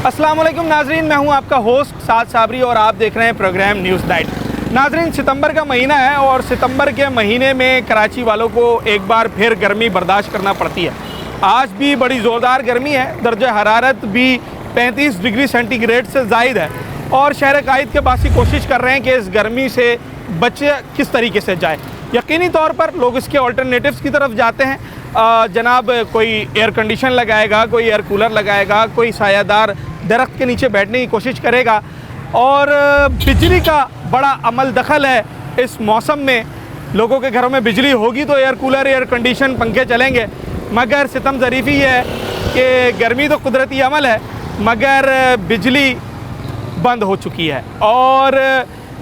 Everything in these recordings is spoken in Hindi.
अस्सलाम वालेकुम नाजरीन, मैं हूं आपका होस्ट साद साबरी और आप देख रहे हैं प्रोग्राम न्यूज़ नाइट। नाजरीन, सितंबर का महीना है और सितंबर के महीने में कराची वालों को एक बार फिर गर्मी बर्दाश्त करना पड़ती है। आज भी बड़ी ज़ोरदार गर्मी है, दर्जा हरारत भी 35 डिग्री सेंटीग्रेड से ज़ायद है और शहर कायद के बासी कोशिश कर रहे हैं कि इस गर्मी से बचे किस तरीके से जाए। यकीनी तौर पर लोग इसके ऑल्टरनेटिव्स की तरफ जाते हैं। जनाब, कोई एयर कंडीशन लगाएगा, कोई एयर कूलर लगाएगा, कोई सायादार दरख्त के नीचे बैठने की कोशिश करेगा और बिजली का बड़ा अमल दखल है इस मौसम में। लोगों के घरों में बिजली होगी तो एयर कूलर, एयर कंडीशन, पंखे चलेंगे, मगर सितम ज़रीफ़ी है कि गर्मी तो कुदरती अमल है मगर बिजली बंद हो चुकी है। और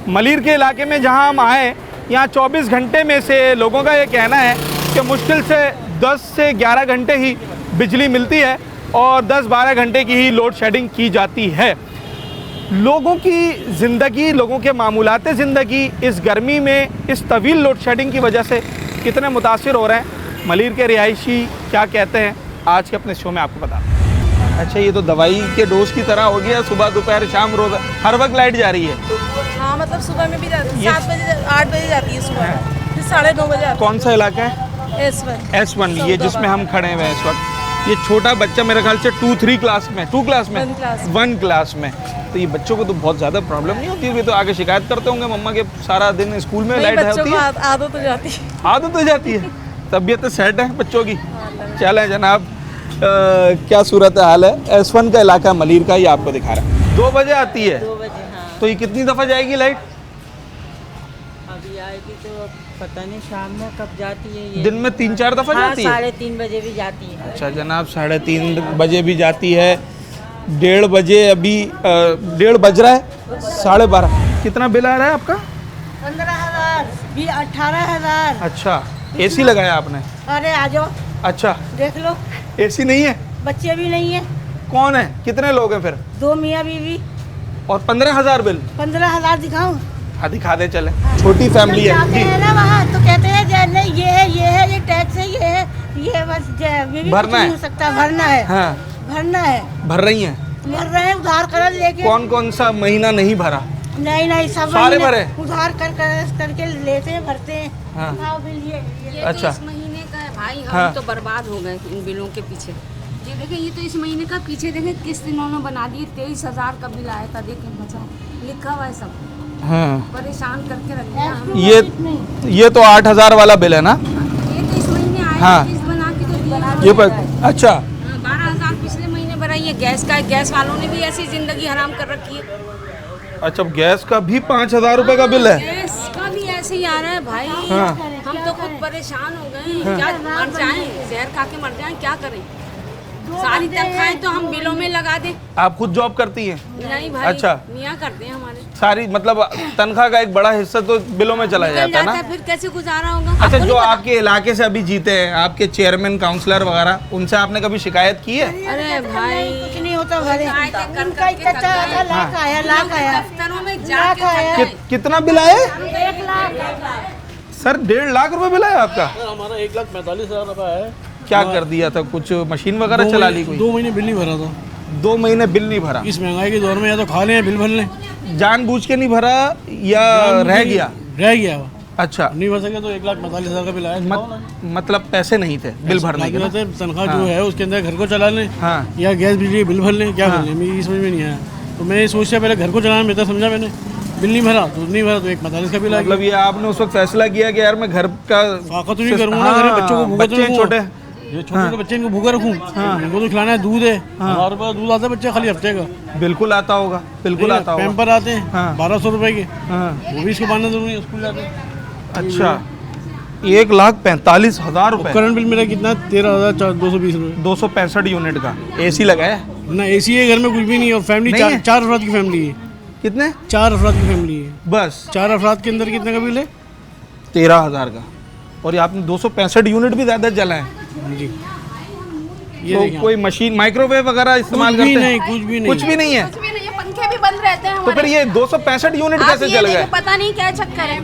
मलीर के इलाके में जहां हम आए, यहाँ 24 घंटे में से लोगों का ये कहना है कि मुश्किल से 10 से 11 घंटे ही बिजली मिलती है और 10-12 घंटे की ही लोड शेडिंग की जाती है। लोगों की ज़िंदगी, लोगों के मामूलात ज़िंदगी इस गर्मी में इस तवील लोड शेडिंग की वजह से कितने मुतासिर हो रहे हैं, मलीर के रिहायशी क्या कहते हैं, आज के अपने शो में आपको बता। अच्छा, ये तो दवाई के डोज की तरह हो गया, सुबह दोपहर शाम रोज़ हर वक्त लाइट जा रही है। हाँ, मतलब सुबह में भी जाती है, 7 बजे 8 बजे जाती है सुबह, फिर 9:30 बजे आती है। कौन सा इलाका है? S1 ये जिसमें हम खड़े हैं इस वक्त। ये छोटा बच्चा मेरे ख्याल से 2 क्लास में 1 क्लास में, तो ये बच्चों को तो बहुत ज़्यादा प्रॉब्लम नहीं होती है? तो आगे शिकायत करते होंगे मम्मा के सारा दिन स्कूल में लाइट होती है। आदत हो जाती है, आदत हो जाती है। तबीयत सेट है बच्चों की। चलें जनाब, क्या सूरत हाल है S1 का इलाका मलीर का, ये आपको दिखा रहा है। 2 बजे आती है। 2 बजे, हाँ। तो ये कितनी दफ़ा जाएगी लाइट? अभी आएगी तो पता नहीं शाम में कब जाती है ये। दिन में 3-4 दफ़ा जाती है? 3:30 बजे भी जाती है। अच्छा जनाब, 3:30 बजे भी जाती है, 1:30 बजे, अभी 1:30 बज रहा है, 12:30। कितना बिल आ रहा है आपका? 15,000 भी 18,000। अच्छा, AC लगाया आपने? अरे आ जाओ, अच्छा, देख लो। AC नहीं है? बच्चे भी नहीं है। कौन है? कितने लोग हैं फिर? 2 मियाँ बीवी। और 15,000 बिल? 15,000 दिखाऊं? हाँ, दिखा दे चले। छोटी फैमिली है जाते हैं ना वहाँ तो कहते हैं नहीं, ये टैक्स है, ये बस बीवी भरना कुछ है। नहीं हो सकता, भरना है। हाँ, भरना है। भर रही हैं? भर रहे हैं उधार कर लेके। कौन कौन सा महीना नहीं भरा? नहीं, सब सारे महीने भरे? उधार करके लेते हैं, भरते हैं। हाँ। हाँ, बिल ये अच्छा। तो इस महीने का है भाई, हम हाँ। तो बर्बाद हो गए इन बिलों के पीछे। ये देखें, ये तो इस महीने का पीछे देखें किस्त इन्होंने बना दिए, 23,000 का बिल आया था। देखें बचा लिखा हुआ है सब, हाँ, परेशान करके रख दिया हमें। ये तो 8,000 वाला बिल है ना? ये तो इस महीने आया, हाँ। किस्त बना के तो दिया। ये पर अच्छा, 12,000 पिछले महीने भरा। ये गैस का है, गैस वालों ने भी ऐसी जिंदगी हराम कर रखी है। अच्छा, गैस का भी 5,000 रुपए का बिल है? गैस का भी ऐसे ही आ रहा है भाई। हाँ। हम तो खुद परेशान हो गए हैं। क्या मर जाएं, जहर खा के मर जाएं, क्या करें? सारी तनख्वाहें तो हम बिलों में लगा दें। आप खुद जॉब करती हैं? नहीं भाई, अच्छा। मियाँ करते हैं हमारे। सारी मतलब तनख्वाह का एक बड़ा हिस्सा तो बिलों में चला जाता है ना? फिर कैसे गुजारा होगा? अच्छा, आपको जो नहीं पता? आपके इलाके से अभी जीते हैं, आपके चेयरमैन, काउंसलर वगैरह, उनसे आपने कभी शिकायत की है? अरे भाई, कुछ नहीं होता भरे। शिकायतें कर उनका करके इतना थक गए। लाख आया, लाख आया। दफ्तरों में जाके आया। थक गए। कितना बिल आया? 1 लाख। सर 1.5 लाख रुपए बिल आया आपका? हमारा 1,45,000 रुपया है। क्या कर दिया था? कुछ मशीन वगैरह चला ली कोई? 2 महीने बिल नहीं भरा था। 2 महीने बिल नहीं भरा? इस महंगाई के दौर में या तो खा लें या बिल भर लें। जानबूझ के नहीं भरा या रह गया? रह गया वो। अच्छा, नहीं भर सके तो 1,45,000 का बिल आया। मतलब पैसे नहीं थे बिल भरने के ना? तनख्वाह जो है उसके अंदर घर को चला लें, हाँ। या गैस बिजली बिल भर लें, क्या हाँ। कर लें, मेरी समझ में नहीं आया। तो मैं ये सोचता पहले घर को चलाना बेहतर समझा मैंने। बिल नहीं भरा तो 1,45,000 का बिल आ गया। मतलब ये आपने उस वक्त फैसला किया कि यार मैं घर का फाका तो नहीं करूँगा ना, घर में बच्चों को भूखा तो बच्चे नहीं छोटे, ये छोटे बच्चे इनको भूखा रखूँ। इनको तो खिलाना है, दूध है, 1,000 रुपये दूध आता है बच्चे खाली हफ्ते का। बिल्कुल आता होगा, बिल्कुल आता होगा। पैम्पर आते हैं हाँ। 1,200 रुपए के, हाँ। वो भी इसको बांधना जरूरी है, स्कूल जाते हैं। अच्छा, 1,45,000 रुपए? करंट बिल मेरा कितना? 13,220 रुपये। 265 यूनिट का AC लगाया? ना AC है घर में, कुछ भी नहीं है। और फैमिली नहीं है? 4 अफराद की फैमिली है। कितने? 4 अफराद की फैमिली है। बस 4 अफराद के अंदर कितने का बिल है? 13,000 का। और ये आपने 265 यूनिट भी ज़्यादा जलाए? जी, ये तो देखिए कोई मशीन, माइक्रोवेव वगैरह इस्तेमाल कुछ भी करते हैं? नहीं, कुछ भी नहीं। कुछ भी नहीं है? कुछ भी नहीं है, पंखे भी बंद रहते हैं तो हमारे। फिर ये 265 यूनिट आप कैसे ये जल देखो, गए? पता नहीं क्या चक्कर है।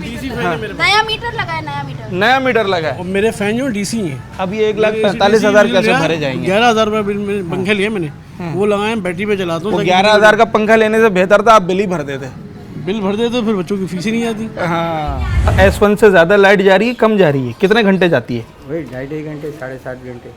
नया मीटर लगा है, नया मीटर। नया मीटर लगा है? और मेरे फैन जो DC हैं, अब ये 1,45,000 कैसे भरे जाएंगे? 11,000 रुपये बिल में पंखे लिए मैंने। वो लगाए बैटरी पे चलाता वो हूँ। 11,000 का पंखा लेने से बेहतर था आप बिल ही भर देते। बिल भर देते फिर बच्चों की फीस ही नहीं आती। हाँ, S1 से ज़्यादा लाइट जा रही है, कम जा रही है? कितने घंटे जाती है? वही 2.5 घंटे 7.5 घंटे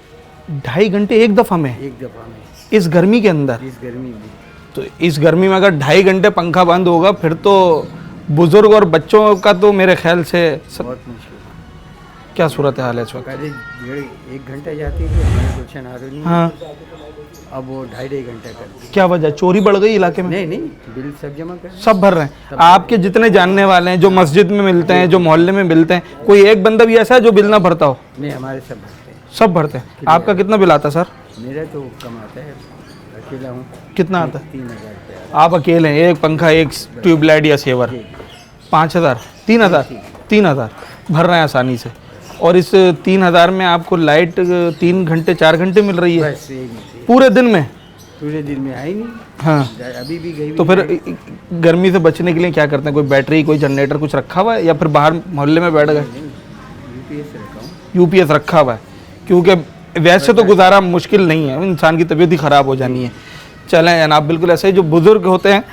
2.5 घंटे एक दफ़ा में, एक दफ़ा में इस गर्मी के अंदर? इस गर्मी में। तो इस गर्मी में अगर 2.5 घंटे पंखा बंद होगा फिर तो बुजुर्ग और बच्चों का तो मेरे ख्याल से बहुत मुश्किल। क्या सूरत हाल है इस वक्त? पहले 1.5 घंटा जाती थी, हमारे क्वेश्चन आ रही नहीं। हाँ, अब वो 2.5 घंटा कर दी। क्या वजह? चोरी बढ़ गई इलाके में? नहीं, बिल सब जमा कर। सब भर रहे हैं। आपके जितने जानने वाले हैं जो मस्जिद में मिलते हैं, जो मोहल्ले में मिलते हैं, कोई एक बंदा भी ऐसा है जो बिल ना भरता हो? नहीं, हमारे सब भरते हैं। सब भरते हैं। आपका कितना बिल आता है सर? मेरा तो कम आता है, अकेला हूँ। कितना आता है? 3,000 रुपया। आप अकेले हैं, एक पंखा, एक ट्यूबलाइट या सेवर, 5,000, 3,000 भर रहे हैं आसानी से। और इस 3,000 में आपको लाइट 3 घंटे 4 घंटे मिल रही है बस यही नहीं, पूरे दिन में? पूरे दिन में आई नहीं। हाँ, अभी भी गई। तो फिर गर्मी से बचने के लिए क्या करते हैं? कोई बैटरी, कोई जनरेटर कुछ रखा हुआ है या फिर बाहर मोहल्ले में बैठ गए? यूपीएस रखा हूँ। यूपीएस रखा हुआ है, क्योंकि वैसे तो गुजारा मुश्किल नहीं है, इंसान की तबीयत ही ख़राब हो जानी है। चलें जनाब, बिल्कुल ऐसे ही जो बुज़ुर्ग होते हैं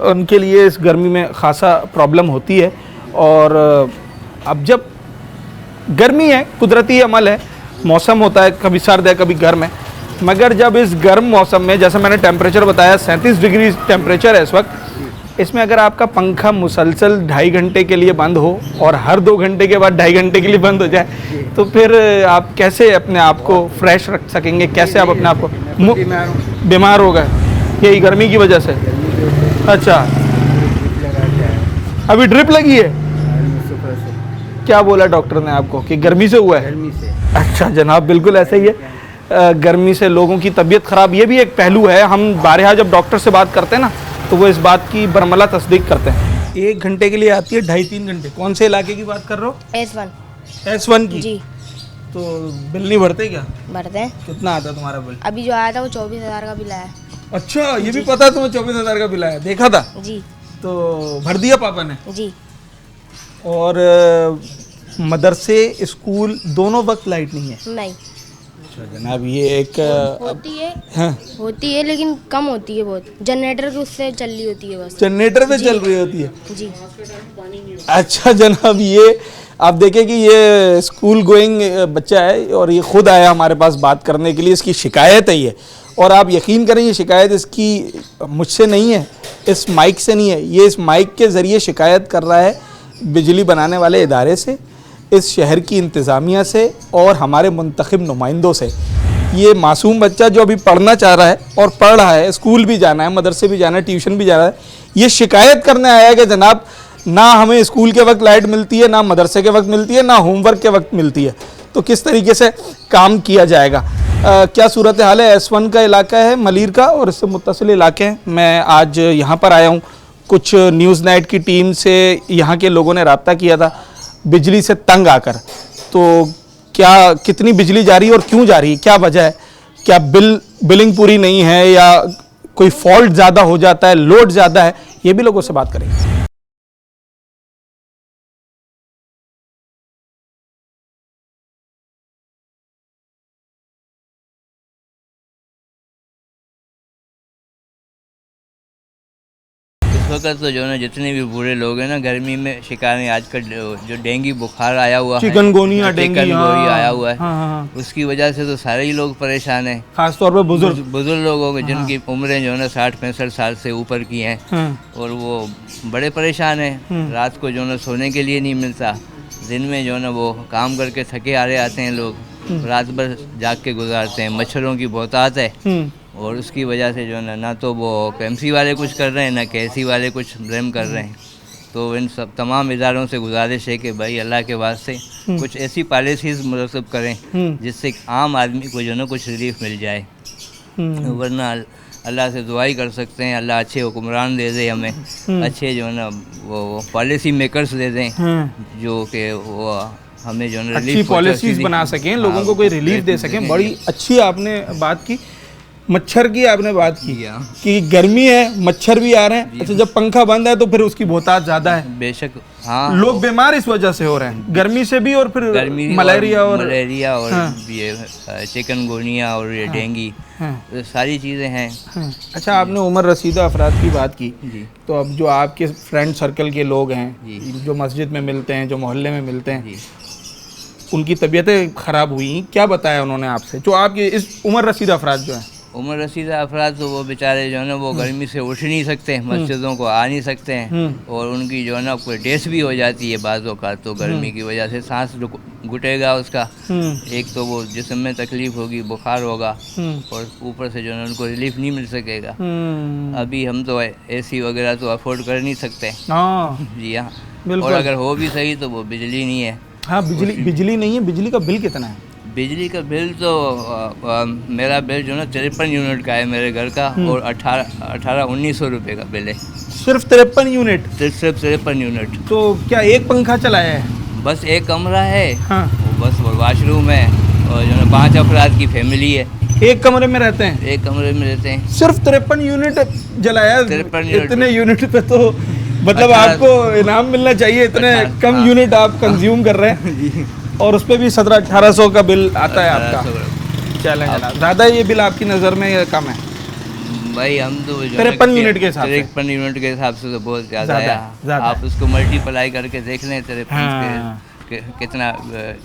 उनके लिए इस गर्मी में ख़ासा प्रॉब्लम होती है। और अब जब गर्मी है, कुदरती अमल है, मौसम होता है, कभी सर्द है कभी गर्म है, मगर जब इस गर्म मौसम में, जैसे मैंने टेम्परेचर बताया 37 डिग्री टेम्परेचर है इस वक्त, इसमें अगर आपका पंखा मुसलसल 2.5 घंटे के लिए बंद हो और हर 2 घंटे के बाद 2.5 घंटे के लिए बंद हो जाए तो फिर आप कैसे अपने आप को फ्रेश रख सकेंगे? कैसे आप अपने आप को बीमार हूँ। बीमार हो गए यही गर्मी की वजह से? अच्छा, लगा क्या है, अभी ड्रिप लगी है? सुबह से क्या बोला डॉक्टर ने आपको कि गर्मी से हुआ है? गर्मी से। अच्छा जनाब, बिल्कुल ऐसा ही है। गर्मी से लोगों की तबीयत ख़राब, ये भी एक पहलू है। हम बारहा जब डॉक्टर से बात करते हैं ना तो वो इस बात की बरमला तस्दीक करते हैं। 1 घंटे के लिए आती है, 2.5-3 घंटे। कौन से इलाके की बात कर रहे हो? S1 की? जी तो बिल नहीं भरते क्या? भरते हैं। कितना आता है तुम्हारा बिल? अभी जो आया था वो 24,000 का बिल आया। अच्छा, ये भी पता है तुम्हें 24,000 का बिल आया? देखा था? जी तो भर दिया पापा ने? जी। और मदरसे स्कूल दोनों वक्त लाइट नहीं है? नहीं अच्छा जनाब, ये एक होती है, हाँ, होती है लेकिन कम होती है बहुत। जनरेटर की उससे चल रही होती है बस। जनरेटर पे चल रही होती है? जी अच्छा जनाब, ये आप देखें कि ये स्कूल गोइंग बच्चा है और ये खुद आया हमारे पास बात करने के लिए। इसकी शिकायत है ये, और आप यकीन करें ये शिकायत इसकी मुझसे नहीं है, इस माइक से नहीं है, ये इस माइक के ज़रिए शिकायत कर रहा है बिजली बनाने वाले इदारे से, इस शहर की इंतज़ामिया से और हमारे मुंतखब नुमाइंदों से। ये मासूम बच्चा जो अभी पढ़ना चाह रहा है और पढ़ रहा है, स्कूल भी जाना है, मदरसे भी जाना है, ट्यूशन भी जाना है, ये शिकायत करने आया है कि जनाब ना हमें स्कूल के वक्त लाइट मिलती है, ना मदरसे के वक्त मिलती है, ना होमवर्क के वक्त मिलती है, तो किस तरीके से काम किया जाएगा? क्या सूरत हाल है? S1 का इलाका है मलीर का और इससे मुत्तसिल इलाके हैं। मैं आज यहाँ पर आया हूँ, कुछ न्यूज़ नाइट की टीम से यहाँ के लोगों ने रब्ता किया था बिजली से तंग आकर। तो क्या कितनी बिजली जा रही है और क्यों जा रही है, क्या वजह है? क्या बिलिंग पूरी नहीं है या कोई फॉल्ट ज़्यादा हो जाता है, लोड ज़्यादा है? ये भी लोगों से बात करेंगे। इस वक्त तो जो ना जितने भी बूढ़े लोग हैं ना, गर्मी में शिकार हैं। आजकल जो डेंगू बुखार आया हुआ है, चिकनगोनिया, डेंगू आया हुआ है, हाँ। उसकी वजह से तो सारे ही लोग परेशान हैं, खासतौर पर बुजुर्ग लोगों के जिनकी उम्रें जो है ना 60-65 साल से ऊपर की हैं, और वो बड़े परेशान हैं। रात को जो ना सोने के लिए नहीं मिलता, दिन में जो ना वो काम करके थके हारे आते हैं लोग, रात भर जाग के गुजारते हैं। मच्छरों की बहुतात है और उसकी वजह से जो है ना तो वो KMC वाले कुछ कर रहे हैं, ना KC वाले कुछ ब्लेम कर रहे हैं। तो इन सब तमाम इदारों से गुजारिश है कि भाई अल्लाह के वास्ते कुछ ऐसी पॉलिसीज़ मुरतब करें जिससे आम आदमी को जो ना कुछ रिलीफ मिल जाए, वरना अल्लाह से दुआ ही कर सकते हैं अल्लाह अच्छे हुक्मरान दे दे हमें, अच्छे जो है ना वो पॉलिसी मेकर्स दे दें जो कि वो हमें जो है अच्छी पॉलिसीज़ बना सकें, लोगों को कोई रिलीफ दे सकें। बड़ी अच्छी आपने बात की। मच्छर की आपने बात की हाँ। कि गर्मी है, मच्छर भी आ रहे हैं। अच्छा, जब पंखा बंद है तो फिर उसकी बहुतायत ज्यादा है, बेशक। हाँ, लोग बीमार इस वजह से हो रहे हैं, गर्मी से भी और फिर गर्मी मलेरिया और मलेरिया और हाँ। ये चिकनगुनिया और ये डेंगू, हाँ। तो सारी चीज़ें हैं। हाँ। अच्छा, आपने उम्र रसीदा अफराद की बात की, जी तो अब जो आपके फ्रेंड सर्कल के लोग हैं, जी। जो मस्जिद में मिलते हैं, जो मोहल्ले में मिलते हैं, जी। उनकी तबीयतें ख़राब हुई, क्या बताया उन्होंने आपसे, जो आपके इस उम्र रसीदा अफराद जो हैं? उम्र रसीदा अफराद तो वो बेचारे जो है ना वो गर्मी से उठ नहीं सकते, मस्जिदों को आ नहीं सकते हैं, और उनकी जो है ना कोई डेथ भी हो जाती है बाज़ों का, तो गर्मी की वजह से सांस घुटेगा उसका, एक तो वो जिस्म में तकलीफ होगी, बुखार होगा, और ऊपर से जो है उनको रिलीफ नहीं मिल सकेगा। अभी हम तो एसी वगैरह तो अफोर्ड कर नहीं सकते। हाँ जी हाँ, बिल्कुल। और अगर हो भी सही तो वो बिजली नहीं है। हाँ, बिजली नहीं है। बिजली का बिल कितना है? बिजली का बिल तो मेरा बिल जो ना 53 यूनिट का है मेरे घर का, और 1800-1900 रुपये का बिल है। सिर्फ 53 यूनिट? सिर्फ 53 यूनिट। तो क्या एक पंखा चलाया है? बस एक कमरा है, हाँ। बस वॉशरूम है, और जो है 5 अफराद की फैमिली है, एक कमरे में रहते हैं? एक कमरे में रहते हैं। सिर्फ 53 यूनिट जलाया? 53 यूनिट। इतने यूनिट पे तो मतलब 18 आपको इनाम मिलना चाहिए, इतने 18 कम हाँ। यूनिट आप कंज्यूम कर रहे हैं, और उस पे भी 1700-1800 का बिल आता है आपका। 1800। चलें जनाब, ज़्यादा ये बिल आपकी नज़र में या कम है? भाई हम तो 53 यूनिट के हिसाब से? 53 यूनिट के हिसाब से तो बहुत ज़्यादा ज़्यादा है। आप उसको मल्टीप्लाई करके देख लें 53 हाँ। कितना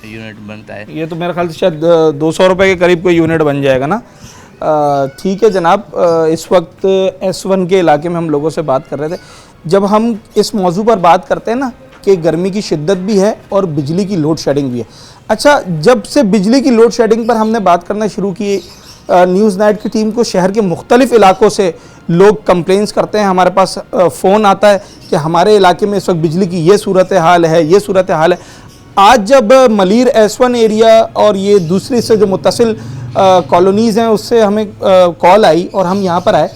यूनिट बनता है। ये तो मेरे ख्याल से शायद 200 रुपये के करीब कोई यूनिट बन जाएगा ना। ठीक है जनाब, इस वक्त S1 के इलाके में हम लोगों से बात कर रहे थे। जब हम इस मौजू पर बात करते हैं ना कि गर्मी की शिद्दत भी है और बिजली की लोड शेडिंग भी है। अच्छा, जब से बिजली की लोड शेडिंग पर हमने बात करना शुरू की, न्यूज़ नाइट की टीम को शहर के मुख्तलिफ़ इलाकों से लोग कंप्लेंट्स करते हैं, हमारे पास फ़ोन आता है कि हमारे इलाके में इस वक्त बिजली की ये सूरत हाल है, ये सूरत हाल है। आज जब मलीर S1 एरिया और ये दूसरी से जो मुत्तसिल कॉलोनीज़ हैं उससे हमें कॉल आई और हम यहाँ पर आए।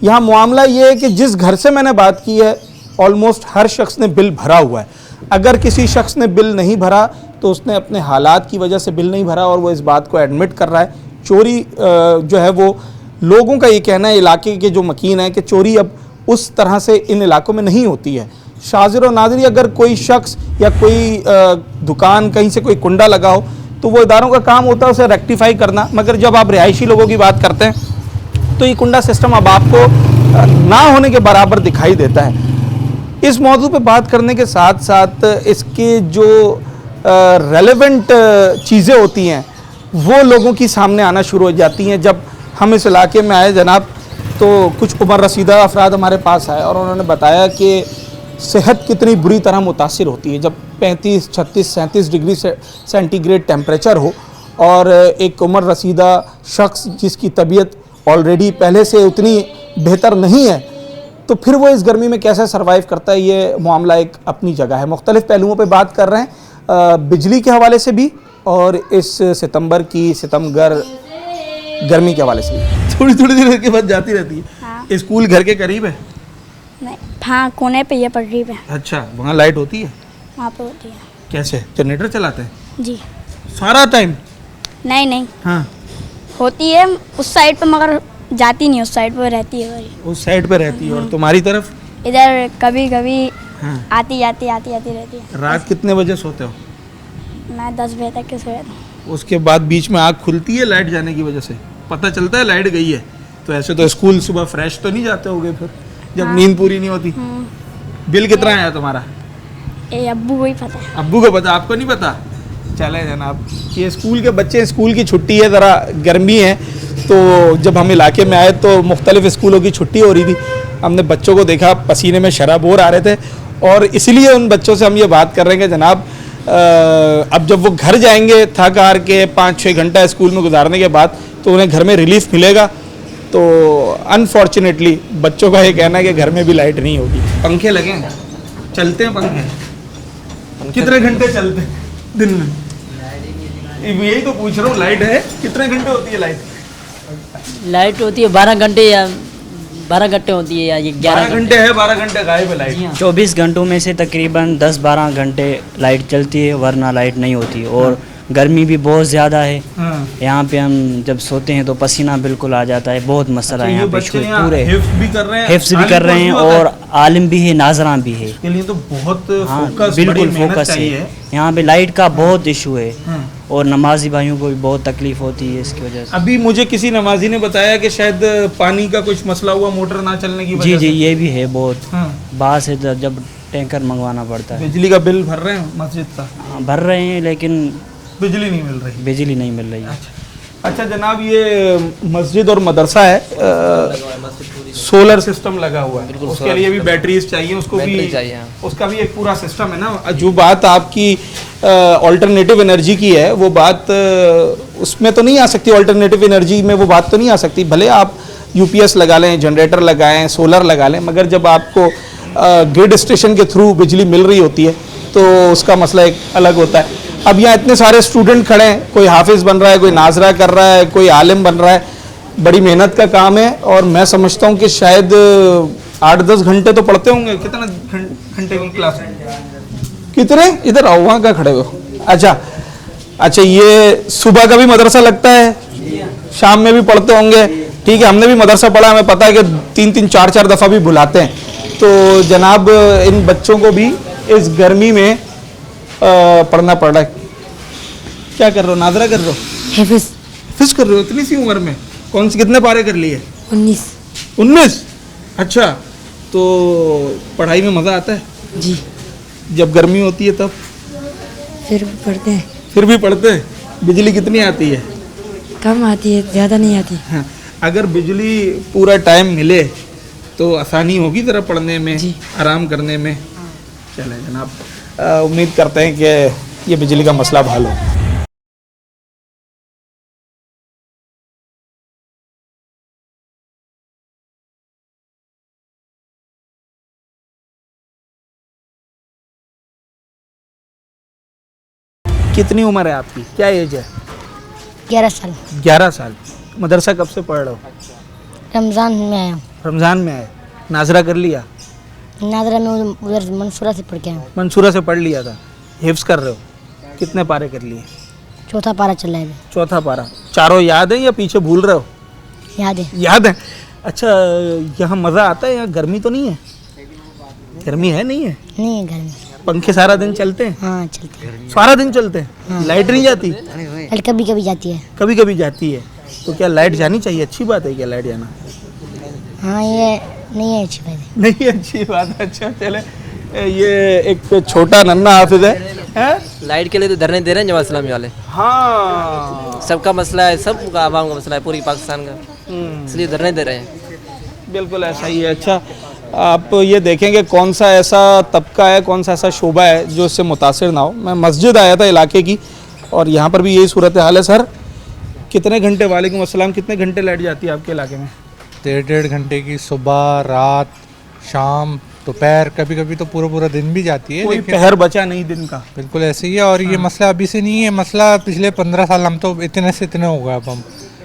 यहाँ मामला ये है कि जिस घर से मैंने बात की है ऑलमोस्ट हर शख्स ने बिल भरा हुआ है। अगर किसी शख्स ने बिल नहीं भरा तो उसने अपने हालात की वजह से बिल नहीं भरा और वो इस बात को एडमिट कर रहा है। चोरी जो है वो लोगों का ये कहना है, इलाके के जो मकीन है, कि चोरी अब उस तरह से इन इलाकों में नहीं होती है। शाज़िर और नाज़री, अगर कोई शख्स या कोई दुकान कहीं से कोई कुंडा लगा हो तो वो इदारों का काम होता है उसे रेक्टिफाई करना, मगर जब आप रिहायशी लोगों की बात करते हैं तो ये कुंडा सिस्टम अब आपको ना होने के बराबर दिखाई देता है। इस मौजू पे बात करने के साथ साथ इसके जो रेलेवेंट चीज़ें होती हैं वो लोगों की सामने आना शुरू हो जाती हैं। जब हम इस इलाके में आए जनाब तो कुछ उम्र रसीदा अफराद हमारे पास आए और उन्होंने बताया कि सेहत कितनी बुरी तरह मुतासिर होती है जब 35, 36, 37 डिग्री सेंटीग्रेड टेम्परेचर हो, और एक उम्र रसीदा शख्स जिसकी तबीयत ऑलरेडी पहले से उतनी बेहतर नहीं है तो फिर वो इस गर्मी में कैसे सर्वाइव करता है, ये मामला एक अपनी जगह है। मुख्तलिफ पहलुओं पे बात कर रहे हैं, बिजली के हवाले से भी और इस सितंबर की सितमगर गर्मी के हवाले से भी। थोड़ी थोड़ी देर के बाद जाती रहती है। हाँ। स्कूल घर के करीब है? नहीं, हाँ, कोने पे ये पटरी पे। अच्छा, वहाँ लाइट होती है? वहाँ पे होती है। कैसे, जनरेटर चलाते हैं जी। सारा टाइम? नहीं नहीं, हाँ, होती है उस साइड पे मगर जाती नहीं, उस साइड पे रहती है वही। उस साइड पे रहती है। और तुम्हारी तरफ? इधर कभी कभी हाँ। आती जाती रहती है। रात कितने बजे सोते हो? मैं 10 बजे तक के सोया था। उसके बाद बीच में आँख खुलती है लाइट जाने की वजह से? पता चलता है लाइट गई है? तो ऐसे तो स्कूल सुबह फ्रेश तो नहीं जाते होगे फिर जब हाँ। नींद पूरी नहीं होती? बिल कितना आया तुम्हारा? ये अब्बू को ही पता है। अब्बू को पता, आपको नहीं पता? चले जनाब, ये स्कूल के बच्चे, स्कूल की छुट्टी है, ज़रा गर्मी है, तो जब हम इलाके में आए तो मुख्तलिफ स्कूलों की छुट्टी हो रही थी। हमने बच्चों को देखा पसीने में शराबोर आ रहे थे, और इसलिए उन बच्चों से हम ये बात कर रहे हैं कि जनाब अब जब वो घर जाएंगे थक हार के 5-6 घंटा स्कूल में गुजारने के बाद तो उन्हें घर में रिलीफ मिलेगा। तो अनफॉर्चुनेटली बच्चों का ये कहना है कि घर में भी लाइट नहीं होगी। पंखे लगे हैं, चलते हैं पंखे? कितने घंटे चलते हैं दिन में? यही तो पूछ रहा हूँ, लाइट है कितने घंटे होती है लाइट? लाइट होती है 12 घंटे या 12 घंटे होती है या 11 घंटे है, 12 घंटे गायब है लाइट। 24 घंटों में से तकरीबन 10-12 घंटे लाइट चलती है, वरना लाइट नहीं होती। और गर्मी भी बहुत ज़्यादा है। यहाँ पे हम जब सोते हैं तो पसीना बिल्कुल आ जाता है। बहुत मसला है यहाँ पे। पूरे हिफ्ज भी कर रहे हैं, हिफ्स भी कर रहे हैं और आलिम भी है, नाजरा भी है। इसके लिए तो बहुत हाँ, फोकस, बिल्कुल बड़ी मेहनत फोकस है। चाहिए। यहाँ पे लाइट का बहुत इशू है और नमाजी भाइयों को भी बहुत तकलीफ होती है इसकी वजह से। अभी मुझे किसी नमाजी ने बताया कि शायद पानी का कुछ मसला हुआ मोटर ना चलने की वजह जी से। ये भी है बहुत। हाँ। बाहर से जब टैंकर मंगवाना पड़ता है। बिजली का बिल भर रहे हैं मस्जिद का? हाँ, भर रहे हैं लेकिन बिजली नहीं मिल रही। बिजली नहीं मिल रही है। अच्छा जनाब, ये मस्जिद और मदरसा है, सोलर सिस्टम लगा हुआ है, उसके लिए भी बैटरीज चाहिए, उसको भी उसका भी एक पूरा सिस्टम है ना। जो बात आपकी ऑल्टरनेटिव एनर्जी की है, वो बात उसमें तो नहीं आ सकती। ऑल्टरनेटिव एनर्जी में वो बात तो नहीं आ सकती। भले आप यूपीएस लगा लें, जनरेटर लगाएं, सोलर लगा लें, मगर जब आपको ग्रिड स्टेशन के थ्रू बिजली मिल रही होती है तो उसका मसला एक अलग होता है। अब यहाँ इतने सारे स्टूडेंट खड़े हैं, कोई हाफिज़ बन रहा है, कोई नाजरा कर रहा है, कोई आलिम बन रहा है। बड़ी मेहनत का काम है और मैं समझता हूँ कि शायद 8-10 घंटे तो पढ़ते होंगे। कितना घंटे की क्लास? कितने? इधर आओ, वहाँ का खड़े हो। अच्छा, ये सुबह का भी मदरसा लगता है, शाम में भी पढ़ते होंगे। ठीक है, हमने भी मदरसा पढ़ा, हमें पता है कि 3-3, 4-4 दफ़ा भी बुलाते हैं। तो जनाब, इन बच्चों को भी इस गर्मी में पढ़ना पड़ रहा है। क्या कर रहे हो? नाजरा कर रहे हो? हिफ्ज़ कर रहे हो इतनी सी उम्र में? कौन सी, कितने पारे कर लिए? 19। अच्छा, तो पढ़ाई में मज़ा आता है? जी। जब गर्मी होती है तब? फिर भी पढ़ते हैं। फिर भी पढ़ते हैं। बिजली कितनी आती है? कम आती है, ज़्यादा नहीं आती। हाँ, अगर बिजली पूरा टाइम मिले तो आसानी होगी ज़रा पढ़ने में, आराम करने में। चले जनाब, उम्मीद करते हैं कि ये बिजली का मसला हल हो। कितनी उम्र है आपकी? क्या एज है? 11 साल। 11 साल। मदरसा कब से पढ़ रहे हो? रमज़ान में आया हूँ। रमज़ान में आए। नाजरा कर लिया? नादरा में उधर मंसूरा से पढ़ के आया हूँ। मंसूरा से पढ़ लिया था। हिफ्ज़ कर रहे हो? कितने पारे कर लिए? चौथा पारा चल रहा है। चौथा पारा। चारों याद है या पीछे भूल रहे हो? याद है। याद है। अच्छा, यहाँ मज़ा आता है? यहाँ गर्मी तो नहीं है? गर्मी है नहीं है? नहीं है गर्मी। पंखे सारा दिन चलते हैं? हाँ चलते हैं। सारा दिन चलते हैं? हाँ। लाइट नहीं जाती? लाइट कभी कभी जाती है। कभी कभी जाती है। तो क्या लाइट जानी चाहिए? अच्छी बात है क्या लाइट जाना? हाँ, ये नहीं है अच्छी बात। नहीं अच्छी बात। अच्छा चले, ये एक छोटा नन्ना हाफिज है? लाइट के लिए तो धरने दे रहे हैं जमात इस्लामी वाले। हाँ, सबका मसला है, सबका आवाम का मसला है, पूरी पाकिस्तान का, इसलिए धरने दे रहे हैं। बिल्कुल ऐसा ही है। अच्छा, आप ये देखेंगे कौन सा ऐसा तबका है, कौन सा ऐसा शोबा है जो इससे मुतासिर ना हो। मैं मस्जिद आया था इलाके की और यहाँ पर भी यही सूरत हाल है। सर कितने घंटे? वालेकुम अस्सलाम। कितने घंटे लाइट जाती है आपके इलाके में? 1.5 घंटे की, सुबह, रात, शाम, दोपहर, कभी कभी तो पूरा दिन भी जाती है। कोई पहर बचा नहीं दिन का। बिल्कुल ऐसे ही है। और ये मसला अभी से नहीं है, मसला पिछले 15 साल, हम तो इतने से इतने हो गए। अब हम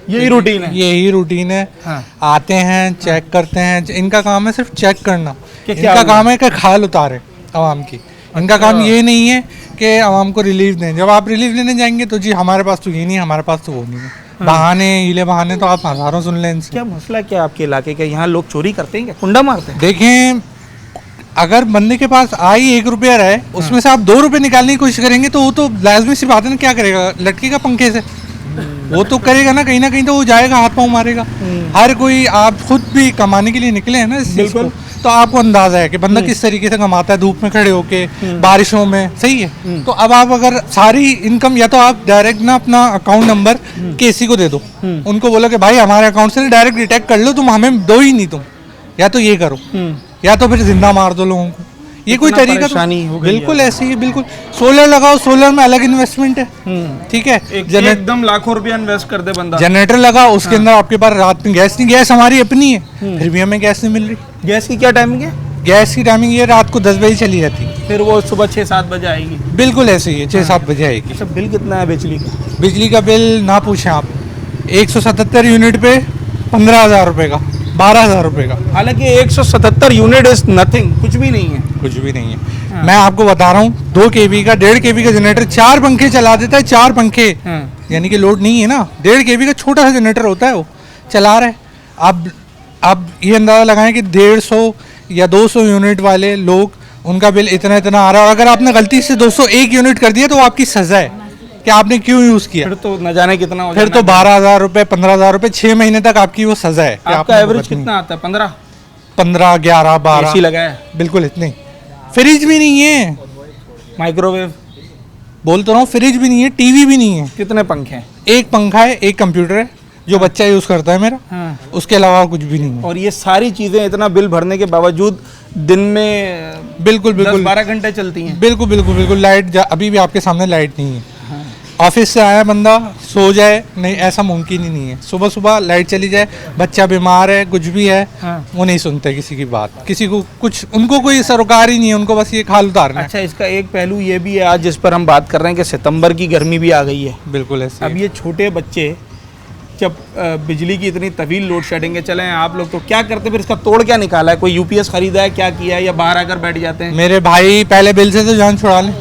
यही रूटीन है? यही रूटीन है। हाँ। आते हैं, चेक करते हैं। इनका काम है सिर्फ चेक करना। क्या इनका काम है कि खाल उतारे आवाम की। इनका काम ये नहीं है कि आवाम को रिलीफ दें। जब आप रिलीफ लेने जाएंगे तो जी हमारे पास तो ये नहीं है, हमारे पास तो वो नहीं है। बहाने, हीले बहाने तो आप हज़ारों सुन लें इनसे। क्या मसला क्या आपके इलाके का? यहाँ लोग चोरी करते हैं क्या? कुंडा मारते हैं? देखें, अगर बंदे के पास आई 1 रुपया रहे, उसमें से आप 2 रुपये निकालने की कोशिश करेंगे तो वो तो लाजमी सी बात है ना, क्या करेगा? लटकेगा पंखे से। वो तो करेगा ना कहीं तो वो जाएगा, हाथ पाँव मारेगा। हर कोई, आप खुद भी कमाने के लिए निकले हैं ना इस चीज़ को, तो आपको अंदाजा है कि बंदा किस तरीके से कमाता है, धूप में खड़े होके, बारिशों में। सही है। तो अब आप अगर सारी इनकम, या तो आप डायरेक्ट ना अपना अकाउंट नंबर केसी को दे दो, उनको बोलो कि भाई हमारे अकाउंट से डायरेक्ट डिटेक्ट कर लो, तुम हमें दो ही नहीं, तुम या तो ये करो या तो फिर जिंदा मार दो लोगों को। ये कोई तरीका तो बिल्कुल ऐसे ही। बिल्कुल सोलर लगाओ, सोलर में अलग इन्वेस्टमेंट है। ठीक है, एकदम लाखों रुपया इन्वेस्ट कर दे बंदा। जनरेटर लगाओ, उसके अंदर आपके पास रात में गैस नहीं, गैस हमारी अपनी है, फिर भी हमें गैस नहीं मिल रही। गैस की क्या टाइमिंग है? गैस की टाइमिंग ये रात को 10 बजे चली जाती है, फिर वो सुबह 6-7 बजे आएगी। बिल्कुल ऐसे ही है, 6-7 बजे आएगी। अच्छा, बिल कितना है बिजली का? बिजली का बिल ना पूछें आप, 177 यूनिट पे 15,000 रुपये का 12,000 रुपये का। हालांकि 177 यूनिट इज नथिंग, कुछ भी नहीं है। कुछ भी नहीं है। मैं आपको बता रहा हूँ 2 kV का 1.5 kV का जनरेटर 4 पंखे चला देता है, 4 पंखे, यानी कि लोड नहीं है ना। 1.5 kV का छोटा सा जनरेटर होता है, वो चला रहा है। अब ये अंदाज़ा लगाएं कि 150 या 200 यूनिट वाले लोग, उनका बिल इतना इतना आ रहा है, और अगर आपने गलती से 201 यूनिट कर दिया तो आपकी सज़ा है कि आपने क्यों यूज़ किया। फिर तो न जाने कितना हो फिर तो 12,000 रुपये 15,000 रुपये 6 महीने तक आपकी वो सज़ा है। आपका एवरेज कितना आता है? 15, 11, 12 एसी लगाया है? बिल्कुल इतने। फ्रिज भी नहीं है, माइक्रोवेव बोल तो रहा हूँ, फ्रिज भी नहीं है, टीवी भी नहीं है। कितने पंखे हैं? एक पंखा है, एक कंप्यूटर है जो बच्चा यूज़ करता है मेरा, उसके अलावा कुछ भी नहीं है। और ये सारी चीज़ें इतना बिल भरने के बावजूद दिन में बिल्कुल 12 घंटे चलती हैं। बिल्कुल लाइट अभी भी आपके सामने लाइट नहीं है। ऑफिस से आया बंदा सो जाए, नहीं, ऐसा मुमकिन ही नहीं है। सुबह सुबह लाइट चली जाए, बच्चा बीमार है, कुछ भी है, वो नहीं सुनते किसी की बात, किसी को कुछ, उनको कोई सरोकार ही नहीं है, उनको बस ये खाल उतारना है। अच्छा, इसका एक पहलू ये भी है आज जिस पर हम बात कर रहे हैं कि सितंबर की गर्मी भी आ गई है। बिल्कुल ऐसे। अब ये छोटे बच्चे जब बिजली की इतनी तवील लोड शेडिंग है, चले आप लोग तो क्या करते, फिर इसका तोड़ क्या निकाला है? कोई यूपीएस खरीदा है, क्या किया है, या बाहर आकर बैठ जाते हैं? मेरे भाई पहले बिल से तो जान छुड़ा लें,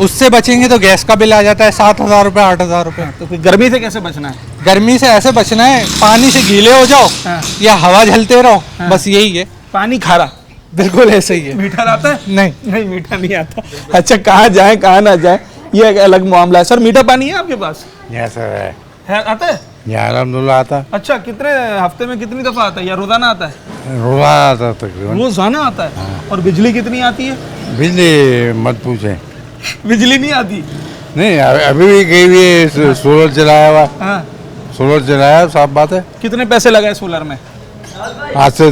उससे बचेंगे तो गैस का बिल आ जाता है 7,000 रुपये 8,000 रुपये। तो फिर गर्मी से कैसे बचना है? गर्मी से ऐसे बचना है, पानी से गीले हो जाओ या हवा झलते रहो, बस यही है। पानी खारा, बिल्कुल ऐसे ही है। मीठा आता है? नहीं, मीठा नहीं आता। अच्छा, कहाँ जाए कहाँ ना जाए, ये एक अलग मामला है। सर, मीठा पानी है आपके पास? सर है, आता है? अल्हम्दुलिल्लाह आता है। अच्छा, कितने हफ्ते में कितनी दफा आता है, या रोजाना आता है? रोजाना आता है तकरीबन। रोजाना आता है। और बिजली कितनी आती है? बिजली मत पूछे, बिजली नहीं आती। नहीं, अभी भी कहीं भी सोलर चलाया हुआ, सोलर चलाया, साफ बात है। कितने पैसे लगाए सोलर में? आज से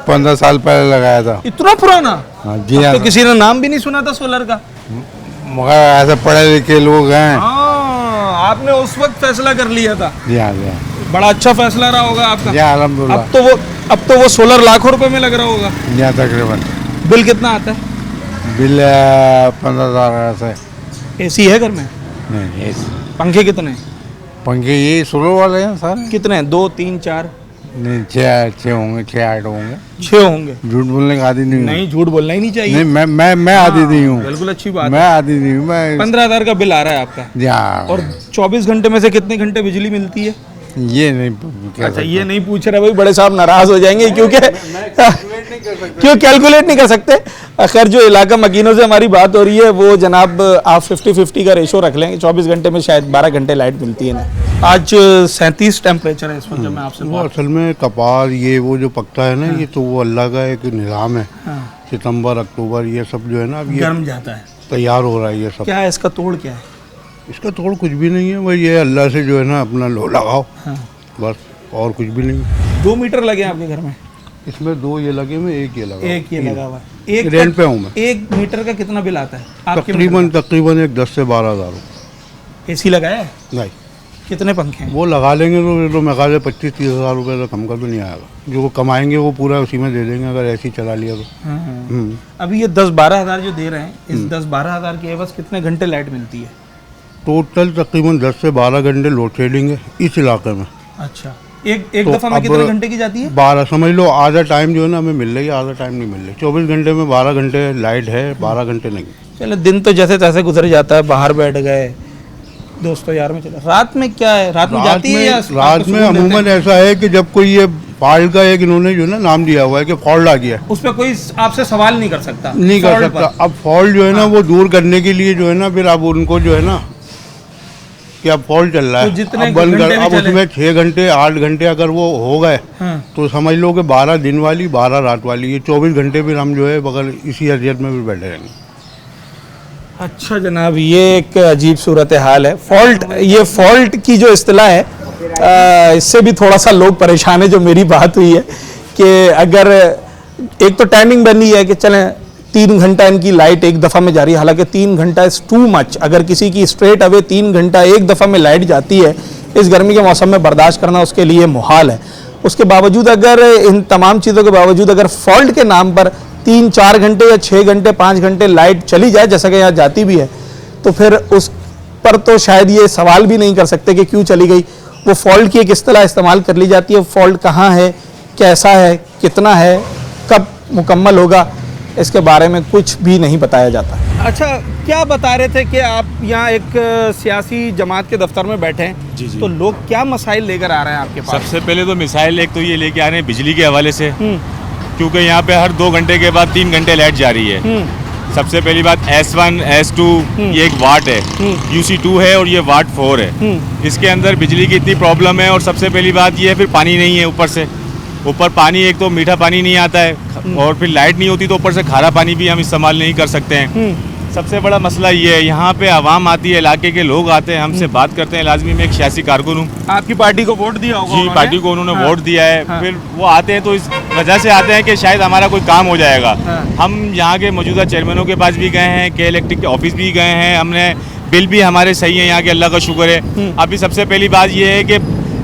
15 साल पहले लगाया था। इतना पुराना? जी हाँ। तो किसी ने नाम भी नहीं सुना था सोलर का? मगर ऐसे पढ़े लिखे लोग हैं। आपने उस वक्त फैसला कर लिया था? जी हाँ, जी हाँ। बड़ा अच्छा फैसला रहा होगा आपका। जी हाँ, अल्हम्दुलिल्लाह। अब तो वो सोलर लाखों रुपए में लग रहा होगा। जी हाँ, तकरीबन। बिल कितना आता है? बिल 15,000 ऐसे। एसी है घर में? नहीं, एसी। पंखे कितने? पंखे ये सोलर वाले हैं सारे। कितने? 2, 3, 4? नहीं, 6 होंगे, 6-8 होंगे। 6 होंगे? झूठ बोलने का आदि नहीं। नहीं, झूठ बोलना ही नहीं चाहिए। नहीं, मैं आदि नहीं हूँ। बिल्कुल अच्छी बात है। मैं आदि नहीं हूँ। मैं 15,000 का बिल आ रहा है आपका? जी हाँ। और 24 घंटे में से कितने घंटे बिजली मिलती है? ये नहीं। अच्छा, ये नहीं पूछ रहे भाई, बड़े साहब नाराज हो जाएंगे क्योंकि क्यों कैलकुलेट नहीं कर सकते। खैर, जो इलाका मकीनों से हमारी बात हो रही है वो जनाब आप 50-50 का रेशो रख लेंगे। 24 घंटे में शायद 12 घंटे लाइट मिलती है ना। आज 37 टेम्परेचर है इस वक्त जब मैं आपसे वो असल में कपाल ये वो जो पकता है ना, ये तो वो अल्लाह का एक निज़ाम है। सितंबर अक्टूबर ये सब जो है ना, अब ये गर्म जाता है, तैयार हो रहा है ये सब। क्या है इसका तोड़? क्या है इसका तोड़? कुछ भी नहीं है भाई, ये अल्लाह से जो है ना अपना लो लगाओ, बस, और कुछ भी नहीं। 2 मीटर लगे आपके घर में? इसमें 2 ये लगे हुए, एक ये लगा, एक ये लगा हुआ है। एक रेंट पे हूँ मैं। 1 मीटर का कितना बिल आता है आपके? तकरीबन एक 10 से 12,000। एसी लगाया है? नहीं। कितने पंखे हैं? वो लगा लेंगे तो मैं कहा 25-30 हज़ार रुपये तो कम का तो नहीं आएगा। जो वो कमाएंगे वो पूरा उसी में दे देंगे अगर ऐसे ही चला लिया तो। अभी ये 10-12 हज़ार जो दे रहे हैं, इस 10-12 हज़ार के एवज कितने घंटे लाइट मिलती है? टोटल तकरीबन 10 से 12 घंटे लोड शेडिंग है इस इलाके में। अच्छा, एक दफ़ा में कितने घंटे की जाती है? 12 समझ लो। आधा टाइम जो है ना हमें मिल रही है, आधा टाइम नहीं मिल रही। 24 घंटे में 12 घंटे लाइट है, 12 घंटे नहीं। चलो, दिन तो जैसे तैसे गुजर जाता है, बाहर बैठ गए दोस्तों यार में चला। रात में क्या है? रात में जाती है या रात में अमूमन ऐसा है कि जब कोई ये फॉल्ट का एक इन्होंने जो है ना नाम दिया हुआ है कि फॉल्ट आ गया है, उस पर कोई आपसे सवाल नहीं कर सकता? नहीं कर सकता। अब फॉल्ट जो है ना वो दूर करने के लिए जो है ना फिर अब उनको जो है ना कि अब फॉल्ट चल रहा है, जितने अब बंद कर। अब उसमें 6 घंटे 8 घंटे अगर वो हो गए तो समझ लो कि 12 दिन वाली 12 रात वाली, ये 24 घंटे फिर हम जो है बगल इसी हैसियत में भी बैठे रहेंगे। अच्छा जनाब, ये एक अजीब सूरत हाल है। ये फॉल्ट की जो इस्तिलाह है, इससे भी थोड़ा सा लोग परेशान है। जो मेरी बात हुई है कि अगर एक तो टाइमिंग बनी है कि चलें 3 घंटा इनकी लाइट एक दफ़ा में जा रही है, हालांकि 3 घंटा इज़ टू मच। अगर किसी की स्ट्रेट अवे 3 घंटा एक दफ़ा में लाइट जाती है इस गर्मी के मौसम में, बर्दाश्त करना उसके लिए मुहाल है। उसके बावजूद अगर इन तमाम चीज़ों के बावजूद अगर फॉल्ट के नाम पर 3-4 घंटे या 6 घंटे 5 घंटे लाइट चली जाए, जैसा कि यहाँ जाती भी है, तो फिर उस पर तो शायद ये सवाल भी नहीं कर सकते कि क्यों चली गई। वो फॉल्ट की एक इस्तिलाह इस्तेमाल कर ली जाती है। फॉल्ट कहाँ है, कैसा है, कितना है, कब मुकम्मल होगा, इसके बारे में कुछ भी नहीं बताया जाता। अच्छा, क्या बता रहे थे कि आप यहाँ एक सियासी जमात के दफ्तर में बैठे हैं, जी। तो लोग क्या मसाइल लेकर आ रहे हैं आपके पास? सबसे पहले तो मिसाइल एक तो ये लेके आ रहे हैं बिजली के हवाले से, क्योंकि यहाँ पे हर 2 घंटे के बाद 3 घंटे लाइट जा रही है। सबसे पहली बात S1, S2 ये एक वाट है, UC2 है और ये वाट 4 है। इसके अंदर बिजली की इतनी प्रॉब्लम है। और सबसे पहली बात ये है फिर पानी नहीं है, ऊपर पानी, एक तो मीठा पानी नहीं आता है और फिर लाइट नहीं होती तो ऊपर से खारा पानी भी हम इस्तेमाल नहीं कर सकते हैं। सबसे बड़ा मसला ये है, यहाँ पे आवाम आती है, इलाके के लोग आते हैं, हमसे बात करते हैं। लाजमी मैं एक सियासी कारकुन हूँ। आपकी पार्टी को वोट दिया होगा? जी, पार्टी को उन्होंने हाँ। वोट दिया है। हाँ। फिर वो आते हैं तो इस वजह से आते हैं कि शायद हमारा कोई काम हो जाएगा। हम यहाँ के मौजूदा चेयरमैनों के पास भी गए हैं, के इलेक्ट्रिक के ऑफिस भी गए हैं, हमने बिल भी हमारे सही है यहाँ के, अल्लाह का शुक्र है। अभी सबसे पहली बात ये है कि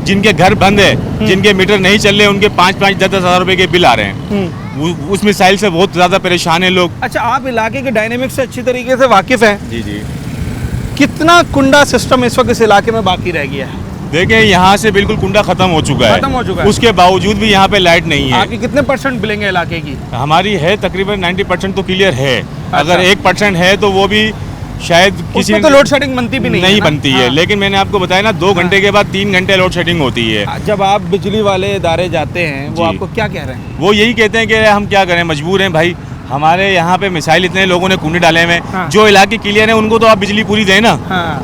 जिनके घर बंद है, जिनके मीटर नहीं चल रहे, उनके 5-5, 10-10 हज़ार रुपए के बिल आ रहे हैं। उस मिसाइल से बहुत ज़्यादा परेशान है लोग। अच्छा, आप इलाके के डायनेमिक्स से अच्छी तरीके से वाकिफ़ हैं। जी जी। कितना कुंडा सिस्टम इस वक्त इस इलाके में बाकी रह गया है? देखें, यहाँ से बिल्कुल कुंडा खत्म हो चुका है। खत्म हो चुका है। उसके बावजूद भी यहाँ पे लाइट नहीं है। आपकी कितने % बिलेंगे इलाके की? हमारी है तकरीबन 90% तो क्लियर है। अगर 1% है तो वो भी शायद किसी तो लोड शेडिंग बनती भी नहीं बनती है। लेकिन मैंने आपको बताया ना, 2 घंटे के बाद 3 घंटे लोड शेडिंग होती है। जब आप बिजली वाले इदारे जाते हैं, वो आपको क्या कह रहे हैं? वो यही कहते हैं कि हम क्या करें, मजबूर हैं भाई। हमारे यहाँ पे मिसाइल इतने लोगों ने कुंडे डाले हुए हैं। जो इलाके क्लियर है उनको तो आप बिजली पूरी दें ना।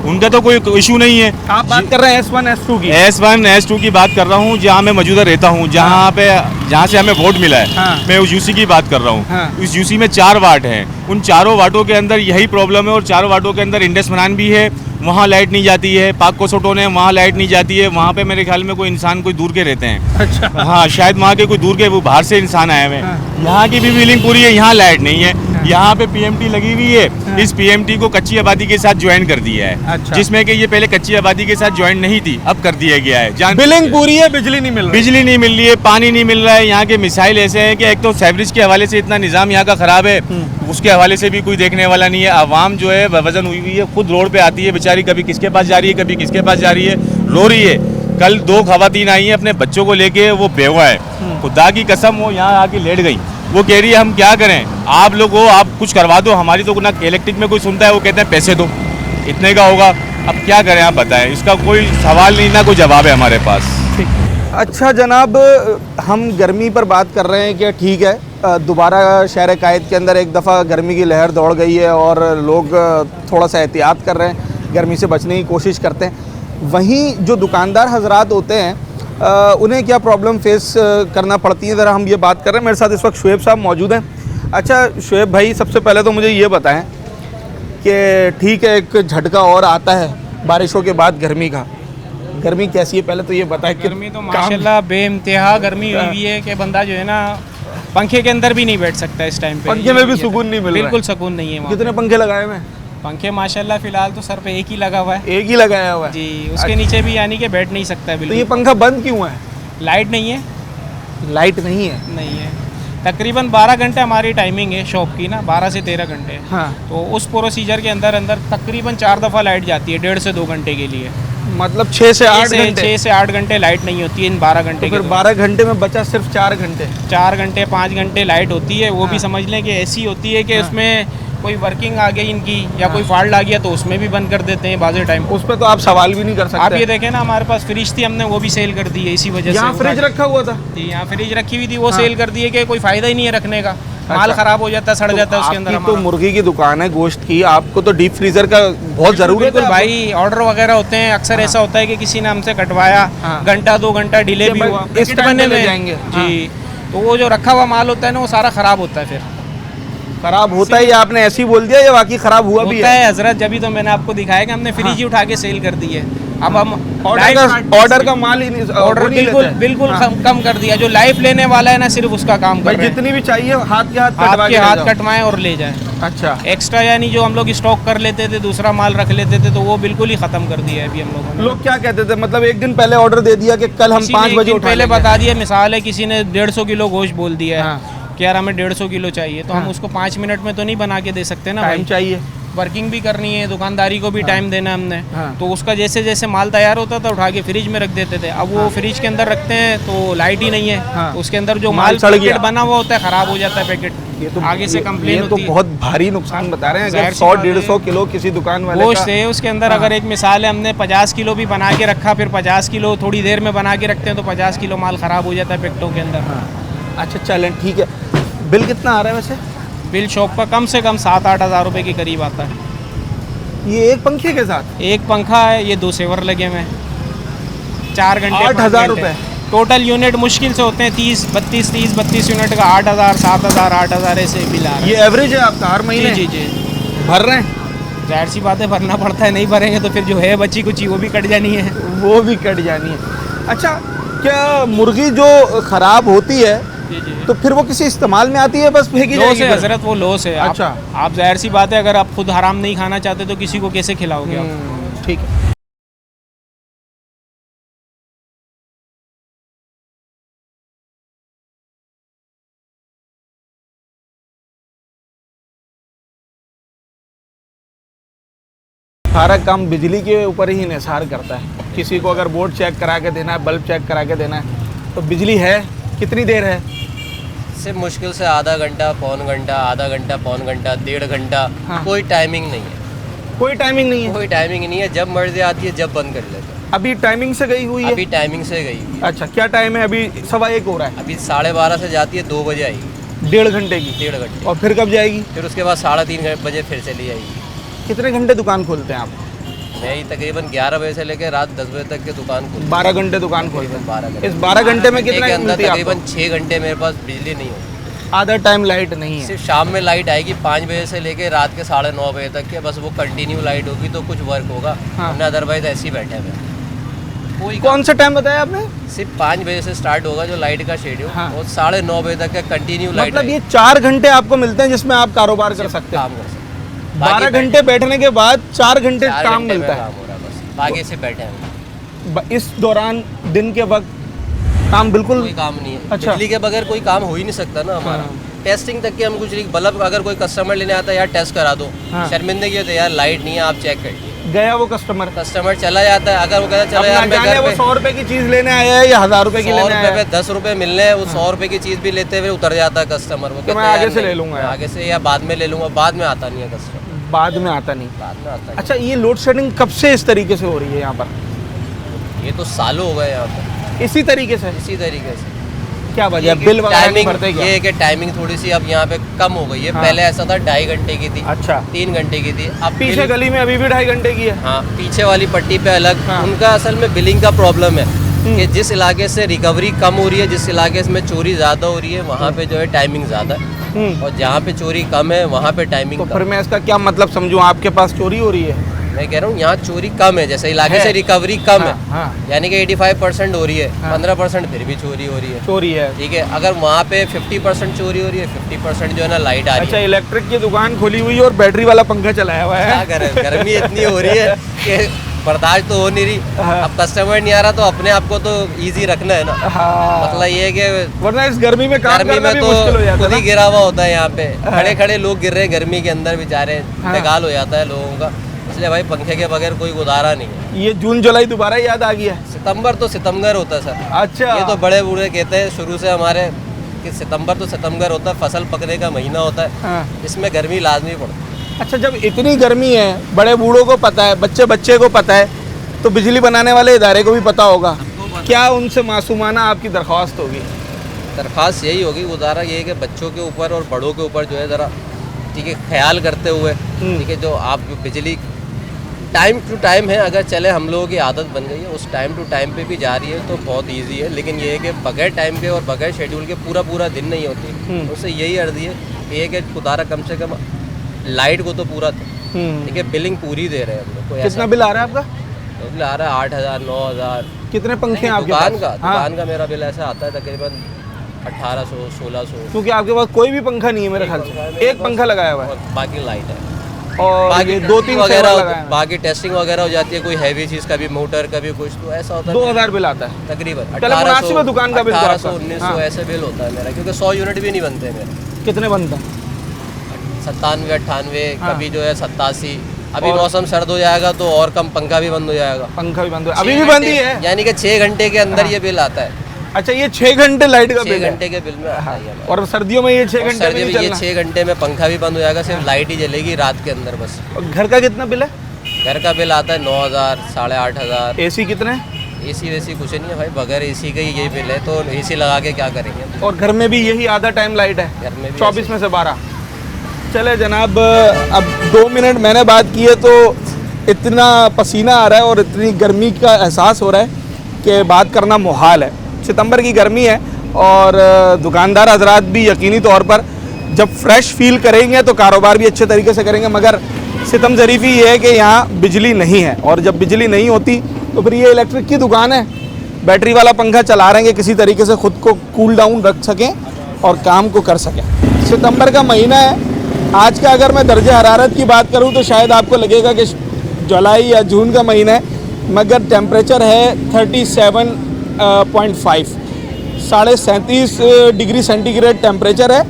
उनका तो कोई इशू नहीं है। आप बात कर रहे हैं S1, S2 की? S1, S2 की बात कर रहा हूँ, जहाँ मैं मौजूदा रहता हूँ, जहाँ से हमें वोट मिला है। मैं उस UC की बात कर रहा हूँ। उस UC में 4 वाट हैं। उन चारों वाटों के अंदर यही प्रॉब्लम है। और चारों वाटों के अंदर इंडस मनान भी है, वहाँ लाइट नहीं जाती है। पाक कोसोटोन है, वहाँ लाइट नहीं जाती है। वहाँ पे मेरे ख्याल में कोई इंसान कोई दूर के रहते हैं। अच्छा। हाँ, शायद वहाँ के कोई दूर के, वो बाहर से इंसान आए हुए हैं। यहाँ की भी बिलिंग पूरी है, यहाँ लाइट नहीं है। यहाँ पे PMT लगी हुई है। इस PMT को कच्ची आबादी के साथ ज्वाइन कर दिया है। अच्छा। जिसमें कि ये पहले कच्ची आबादी के साथ ज्वाइन नहीं थी, अब कर दिया गया है। बिलिंग पूरी है, बिजली नहीं मिल रही। बिजली नहीं मिल रही है, पानी नहीं मिल रहा है। यहाँ के मिसाइल ऐसे हैं कि एक तो सेवरेज के हवाले से इतना निज़ाम यहाँ का ख़राब है, उसके हवाले से भी कोई देखने वाला नहीं है। आवाम जो है वजन हुई हुई है, खुद रोड पे आती है बेचारी, कभी किसके पास जा रही है, कभी किसके पास जा रही है, रो रही है। कल 2 खवातीन आई हैं अपने बच्चों को लेके, वो बेवा है, खुदा की कसम वो यहाँ आके लेट गई। वो कह रही है हम क्या करें, आप लोग हो, आप कुछ करवा दो। हमारी तो ना इलेक्ट्रिक में कोई सुनता है, वो कहते हैं पैसे दो, इतने का होगा। अब क्या करें आप बताएं, इसका कोई सवाल नहीं, ना कोई जवाब है हमारे पास। अच्छा जनाब, हम गर्मी पर बात कर रहे हैं कि ठीक है, दोबारा शहर कायद के अंदर एक दफ़ा गर्मी की लहर दौड़ गई है और लोग थोड़ा सा एहतियात कर रहे हैं, गर्मी से बचने की कोशिश करते हैं। वहीं जो दुकानदार हजरात होते हैं, उन्हें क्या प्रॉब्लम फेस करना पड़ती है, ज़रा हम ये बात कर रहे हैं। मेरे साथ इस वक्त शुएब साहब मौजूद हैं। अच्छा शुएब भाई, सबसे पहले तो मुझे ये बताएं कि ठीक है, एक झटका और आता है बारिशों के बाद गर्मी का। गर्मी कैसी है पहले तो ये बताएं। गर्मी तो माशाल्लाह बेइंतहा गर्मी हुई है कि बंदा जो है ना पंखे के अंदर भी नहीं बैठ सकता इस टाइम पे। पंखे में भी सुकून नहीं मिल रहा है। बिल्कुल सुकून नहीं है वहाँ। कितने पंखे लगाए हुए हैं? पंखे माशाल्लाह फिलहाल तो सर पे एक ही लगा हुआ है। एक ही लगाया हुआ है जी, उसके नीचे भी यानी कि बैठ नहीं सकता है तो बिल्कुल। ये पंखा बंद क्यों है? लाइट नहीं है। लाइट नहीं है? नहीं है। तकरीबन 12 घंटे हमारी टाइमिंग है शॉप की ना, 12 से 13 घंटे। हाँ। तो उस प्रोसीजर के अंदर तकरीबन 4 दफ़ा लाइट जाती है 1.5 से 2 घंटे के लिए। मतलब 6 से 8 घंटे? 6 से 8 घंटे लाइट नहीं होती है इन 12 घंटे तो फिर 12 घंटे में बचा सिर्फ 4 घंटे। 4 घंटे 5 घंटे लाइट होती है, वो भी समझ लें कि ऐसी होती है कि उसमें कोई वर्किंग आ गई इनकी या कोई फॉल्ट आ गया तो उसमें भी बंद कर देते हैं बाज़ टाइम। उस पर तो आप सवाल भी नहीं कर सकते। आप ये देखें ना, हमारे पास फ्रिज थी, हमने वो भी सेल कर दी है इसी वजह से। यहाँ फ्रिज रखा हुआ था? जी, यहाँ फ्रिज रखी हुई थी, वो सेल कर दी है कि कोई फ़ायदा ही नहीं है रखने का। माल ख़राब हो जाता है, सड़ जाता है उसके अंदर। तो मुर्गी की दुकान है, गोश्त की, आपको तो डीप फ्रीजर का बहुत ज़रूरत है भाई। ऑर्डर वगैरह होते हैं, अक्सर ऐसा होता है कि किसी ने हमसे कटवाया, घंटा 2 घंटा डिले भी हुआ, इस टाइम में जाएंगे जी, तो वो जो रखा हुआ माल होता है ना, वो सारा ख़राब होता है। फिर खराब होता है या आपने ऐसे ही बोल दिया या वाकई खराब हुआ भी है? हजरत, जब भी तो मैंने आपको दिखाया कि हमने फ्रिज ही उठा के सेल कर दी है। अब हम ऑर्डर का माल ही ऑर्डर बिल्कुल कम कर दिया। जो लाइफ लेने वाला है ना, सिर्फ उसका काम कर रहे हैं। जितनी भी चाहिए हाथ के हाथ कटवाएं और ले जाएं। अच्छा। एक्स्ट्रा यानी जो हम लोग स्टॉक कर लेते थे, दूसरा माल रख लेते थे, तो वो बिल्कुल ही खत्म कर दिया है अभी हम लोगों ने। लोग क्या कहते थे, मतलब एक दिन पहले ऑर्डर दे दिया कि कल हम 5 बजे पहले बता दिया। मिसाल है, किसी ने 150 किलो गोश्त बोल दिया है कि यार हमें 150 किलो चाहिए, तो हम उसको 5 मिनट में तो नहीं बना के दे सकते ना। टाइम चाहिए। वर्किंग भी करनी है, दुकानदारी को भी टाइम देना है हमने। हाँ। तो उसका जैसे जैसे माल तैयार होता था उठा के फ्रिज में रख देते थे। अब वो फ्रिज के अंदर रखते हैं तो लाइट ही नहीं है। हाँ। उसके अंदर जो माल माल सड़ गया। पैकेट बना हुआ होता है खराब हो जाता है पैकेट। ये तो आगे से कंप्लेन ये तो होती है। बहुत भारी नुकसान बता रहे हैं। अगर जाहिर सी 100 बात है। 150 किलो किसी दुकान वाले गोश्त का है उसके अंदर। अगर एक मिसाल है, हमने 50 किलो भी बना के रखा, फिर 50 किलो थोड़ी देर में बना के रखते हैं तो 50 किलो माल ख़राब हो जाता है पैकेटों के अंदर। अच्छा चलें ठीक है। बिल कितना आ रहा है वैसे? बिल शॉप पर कम से कम 7-8 हज़ार रुपये के करीब आता है। ये एक पंखे के साथ? एक पंखा है, ये 2 सेवर लगे हुए हैं। 4 घंटे 8,000 रुपये टोटल यूनिट मुश्किल से होते हैं 30-32 यूनिट का 8,000 7,000 8,000 ऐसे बिल आ रहा है। ये एवरेज है आपका हर महीने? जी जी जी। भर रहे हैं? जाहिर सी बात है भरना पड़ता है, नहीं भरेंगे तो फिर जो है बची कुची वो भी कट जानी है। वो भी कट जानी है। अच्छा, क्या मुर्गी जो ख़राब होती है तो फिर वो किसी इस्तेमाल में आती है, बस फेंकी लॉस जाएगी? है हजरत, वो लॉस है। अच्छा। आप जाहिर सी बात है अगर आप खुद हराम नहीं खाना चाहते तो किसी को कैसे खिलाओगे आप? ठीक है। सारा काम बिजली के ऊपर ही निसार करता है। किसी को अगर बोर्ड चेक करा के देना है, बल्ब चेक करा के देना है, तो बिजली है कितनी देर है? सिर्फ मुश्किल से आधा घंटा, पौन घंटा, आधा घंटा, पौन घंटा, 1.5 घंटा। हाँ। कोई टाइमिंग नहीं है। कोई टाइमिंग नहीं है? कोई टाइमिंग नहीं है, जब मर्जी आती है जब बंद कर लेते हैं। अभी टाइमिंग से गई हुई है? अभी टाइमिंग से गई हुई है। अच्छा, क्या टाइम है अभी? 1:15 हो रहा है। अभी 12:30 से जाती है, 2 बजे आएगी। 1.5 घंटे की? 1.5 घंटे। और फिर कब जाएगी? फिर उसके बाद 3:30 बजे फिर चली जाएगी। कितने घंटे दुकान खोलते हैं आप? मैं ही तकरीबन 11 बजे से लेकर रात 10 बजे तक के दुकान खोलती 12 घंटे दुकान खोलते हैं? 12 घंटे। इस 12 घंटे में कितना के अंदर मिलती है आपको? तकरीबन 6 घंटे मेरे पास बिजली नहीं होती। आधा टाइम लाइट नहीं है? सिर्फ शाम में लाइट आएगी 5 बजे से लेकर रात के 9:30 बजे तक के, बस वो कंटिन्यू लाइट होगी तो कुछ वर्क होगा। हमने अदरवाइज ऐसे ही बैठे हुए हैं। कोई कौन सा टाइम बताया आपने? सिर्फ 5 बजे से स्टार्ट होगा जो लाइट का शेड्यूल, और 9:30 बजे तक का कंटिन्यू लाइट। मतलब ये 4 घंटे आपको मिलते हैं जिसमें आप कारोबार कर सकते हैं? काम कर सकते हैं। 12 घंटे बैठने के बाद 4 घंटे काम मिलता है? बाकी से बैठे हैं। इस दौरान दिन के वक्त काम बिल्कुल कोई काम नहीं है। अच्छा। बिजली के बगैर कोई काम हो ही नहीं सकता ना हमारा। टेस्टिंग तक की हम कुछ नहीं, बल्ब अगर कोई कस्टमर लेने आता है यार टेस्ट करा दो, शर्मिंदगी होती है यार लाइट नहीं है आप चेक करिए। गया वो कस्टमर चला जाता है। अगर वो कहता है चलो यार मैं घर वो पे 100 रुपए की चीज लेने आया है या 1000 रुपए की लेने आया 100 रुपए है? पे 10 रुपए मिलने हैं, वो 100 रुपए की चीज भी लेते हुए उतर जाता है कस्टमर। वो तो मैं आगे से ले लूंगा, आगे से या बाद में ले लूंगा, बाद में आता नहीं है कस्टमर। बाद में आता नहीं? बाद में आता अच्छा, ये लोड शेडिंग कब से इस तरीके से हो रही है यहाँ पर? ये तो सालों हो गए यहाँ पर इसी तरीके से? इसी तरीके से। क्या वजह? बिल वगैरह नहीं टाइमिंग भरते क्या? ये है कि टाइमिंग थोड़ी सी अब यहाँ पे कम हो गई है। पहले ऐसा था 2.5 घंटे की थी। अच्छा। 3 घंटे की थी। अब पीछे गली में अभी भी 2.5 घंटे की है? हाँ, पीछे वाली पट्टी पे अलग। उनका असल में बिलिंग का प्रॉब्लम है कि जिस इलाके से रिकवरी कम हो रही है, जिस इलाके में चोरी ज़्यादा हो रही है, वहाँ पे जो है टाइमिंग ज़्यादा है, और जहाँ पे चोरी कम है वहाँ पे टाइमिंग तो फिर मैं इसका क्या मतलब समझूँ? आपके पास चोरी हो रही है? मैं कह रहा हूँ यहाँ चोरी कम है, जैसे इलाके से रिकवरी कम है, यानी कि 85% हो रही है, 15% फिर भी चोरी हो रही है। चोरी है, ठीक है। अगर वहाँ पे 50% चोरी हो रही है, 50% जो है ना लाइट आ रही है। अच्छा, इलेक्ट्रिक की दुकान खोली हुई है और बैटरी वाला पंखा चलाया हुआ है? क्या करें, गर्मी इतनी हो रही है कि बर्दाश्त तो हो नहीं रही। अब कस्टमर नहीं आ रहा तो अपने आप को तो इजी रखना है ना। मतलब ये है कि वरना इस गर्मी में काम करना भी मुश्किल हो जाता है। खुद ही गिरा हुआ होता है यहाँ पे, खड़े खड़े लोग गिर रहे हैं गर्मी के अंदर, बेचारे बेगाल हो जाता है लोगों का। इसलिए भाई पंखे के बगैर कोई गुजारा नहीं है। ये जून जुलाई दोबारा याद आ गया? सितंबर तो सितमगर होता है सर। अच्छा। ये तो बड़े बूढ़े कहते हैं शुरू से हमारे कि सितंबर तो सितमगर होता है, फसल पकने का महीना होता है, इसमें गर्मी लाजमी पड़ती है। अच्छा, जब इतनी गर्मी है, बड़े बूढ़ों को पता है, बच्चे बच्चे को पता है, तो बिजली बनाने वाले इदारे को भी पता होगा। क्या उनसे मासूमाना आपकी दरख्वास्त होगी? दरख्वास्त यही होगी, गुजारा ये है कि बच्चों के ऊपर और बड़ों के ऊपर जो है ज़रा ठीक है ख्याल करते हुए, ठीक है, जो आप जो बिजली टाइम टू टाइम है, अगर चले हम लोगों की आदत बन गई है, उस टाइम टू टाइम पे भी जा रही है तो बहुत इजी है। लेकिन ये है कि बगैर टाइम के और बगैर शेड्यूल के पूरा दिन नहीं होती। उससे यही अर्जी है कि ये कि खुदारा कम से कम लाइट को तो पूरा ठीक है, बिलिंग पूरी दे रहे हैं हम लोग। कितना बिल आ रहा है आपका? बिल आ रहा है 8,000 9,000। कितने पंखे हैं आपके दुकान पास? का दुकान का मेरा बिल ऐसा आता है तकरीबन 1800 1600। क्योंकि आपके पास कोई भी पंखा नहीं है मेरे ख्याल से, एक पंखा लगाया हुआ है, बाकी लाइट है और बाकी 2-3 वगैरह, बाकी टेस्टिंग वगैरह हो जाती है, कोई हैवी चीज़ कभी मोटर कभी कुछ, तो ऐसा होता है 2000 बिल आता है तकरीबन। चलो मुनासिब है दुकान का बिल, 1800 1900 ऐसे बिल होता है मेरा, क्योंकि 100 यूनिट भी नहीं बनते मेरे। कितने बनते हैं? 97, 98, कभी जो है 87। अभी मौसम सर्द हो जाएगा तो और कम, पंखा भी बंद हो जाएगा। पंखा भी बंद हो, अभी भी बंद ही है, यानी कि 6 घंटे के अंदर ये बिल आता है। अच्छा, ये 6 घंटे लाइट का बिल 6 घंटे के बिल में आता है। और सर्दियों में ये 6 घंटे में ये 6 घंटे में पंखा भी बंद हो जाएगा, सिर्फ लाइट ही जलेगी रात के अंदर बस। घर का कितना बिल है? घर का बिल आता है 9000, 8500। एसी कितने? एसी वैसी कुछ नहीं है भाई, बगैर एसी का ही यही बिल है, तो एसी लगा के क्या करेंगे। और घर में भी यही आधा टाइम लाइट है, घर में भी 24 में से 12। चले जनाब, अब 2 मिनट मैंने बात की है तो इतना पसीना आ रहा है और इतनी गर्मी का एहसास हो रहा है कि बात करना मुहाल है। सितंबर की गर्मी है और दुकानदार हजरात भी यकीनी तौर पर जब फ्रेश फील करेंगे तो कारोबार भी अच्छे तरीके से करेंगे, मगर सितम ज़रीफ़ी ये है कि यहाँ बिजली नहीं है, और जब बिजली नहीं होती तो फिर ये इलेक्ट्रिक की दुकान है, बैटरी वाला पंखा चला रहे हैं किसी तरीके से ख़ुद को कूल डाउन रख सकें और काम को कर सकें। सितंबर का महीना है, आज का अगर मैं दर्जे हरारत की बात करूँ तो शायद आपको लगेगा कि जुलाई या जून का महीना है, मगर टेम्परेचर है 37.5, 37.5 डिग्री सेंटीग्रेड टेम्परेचर है।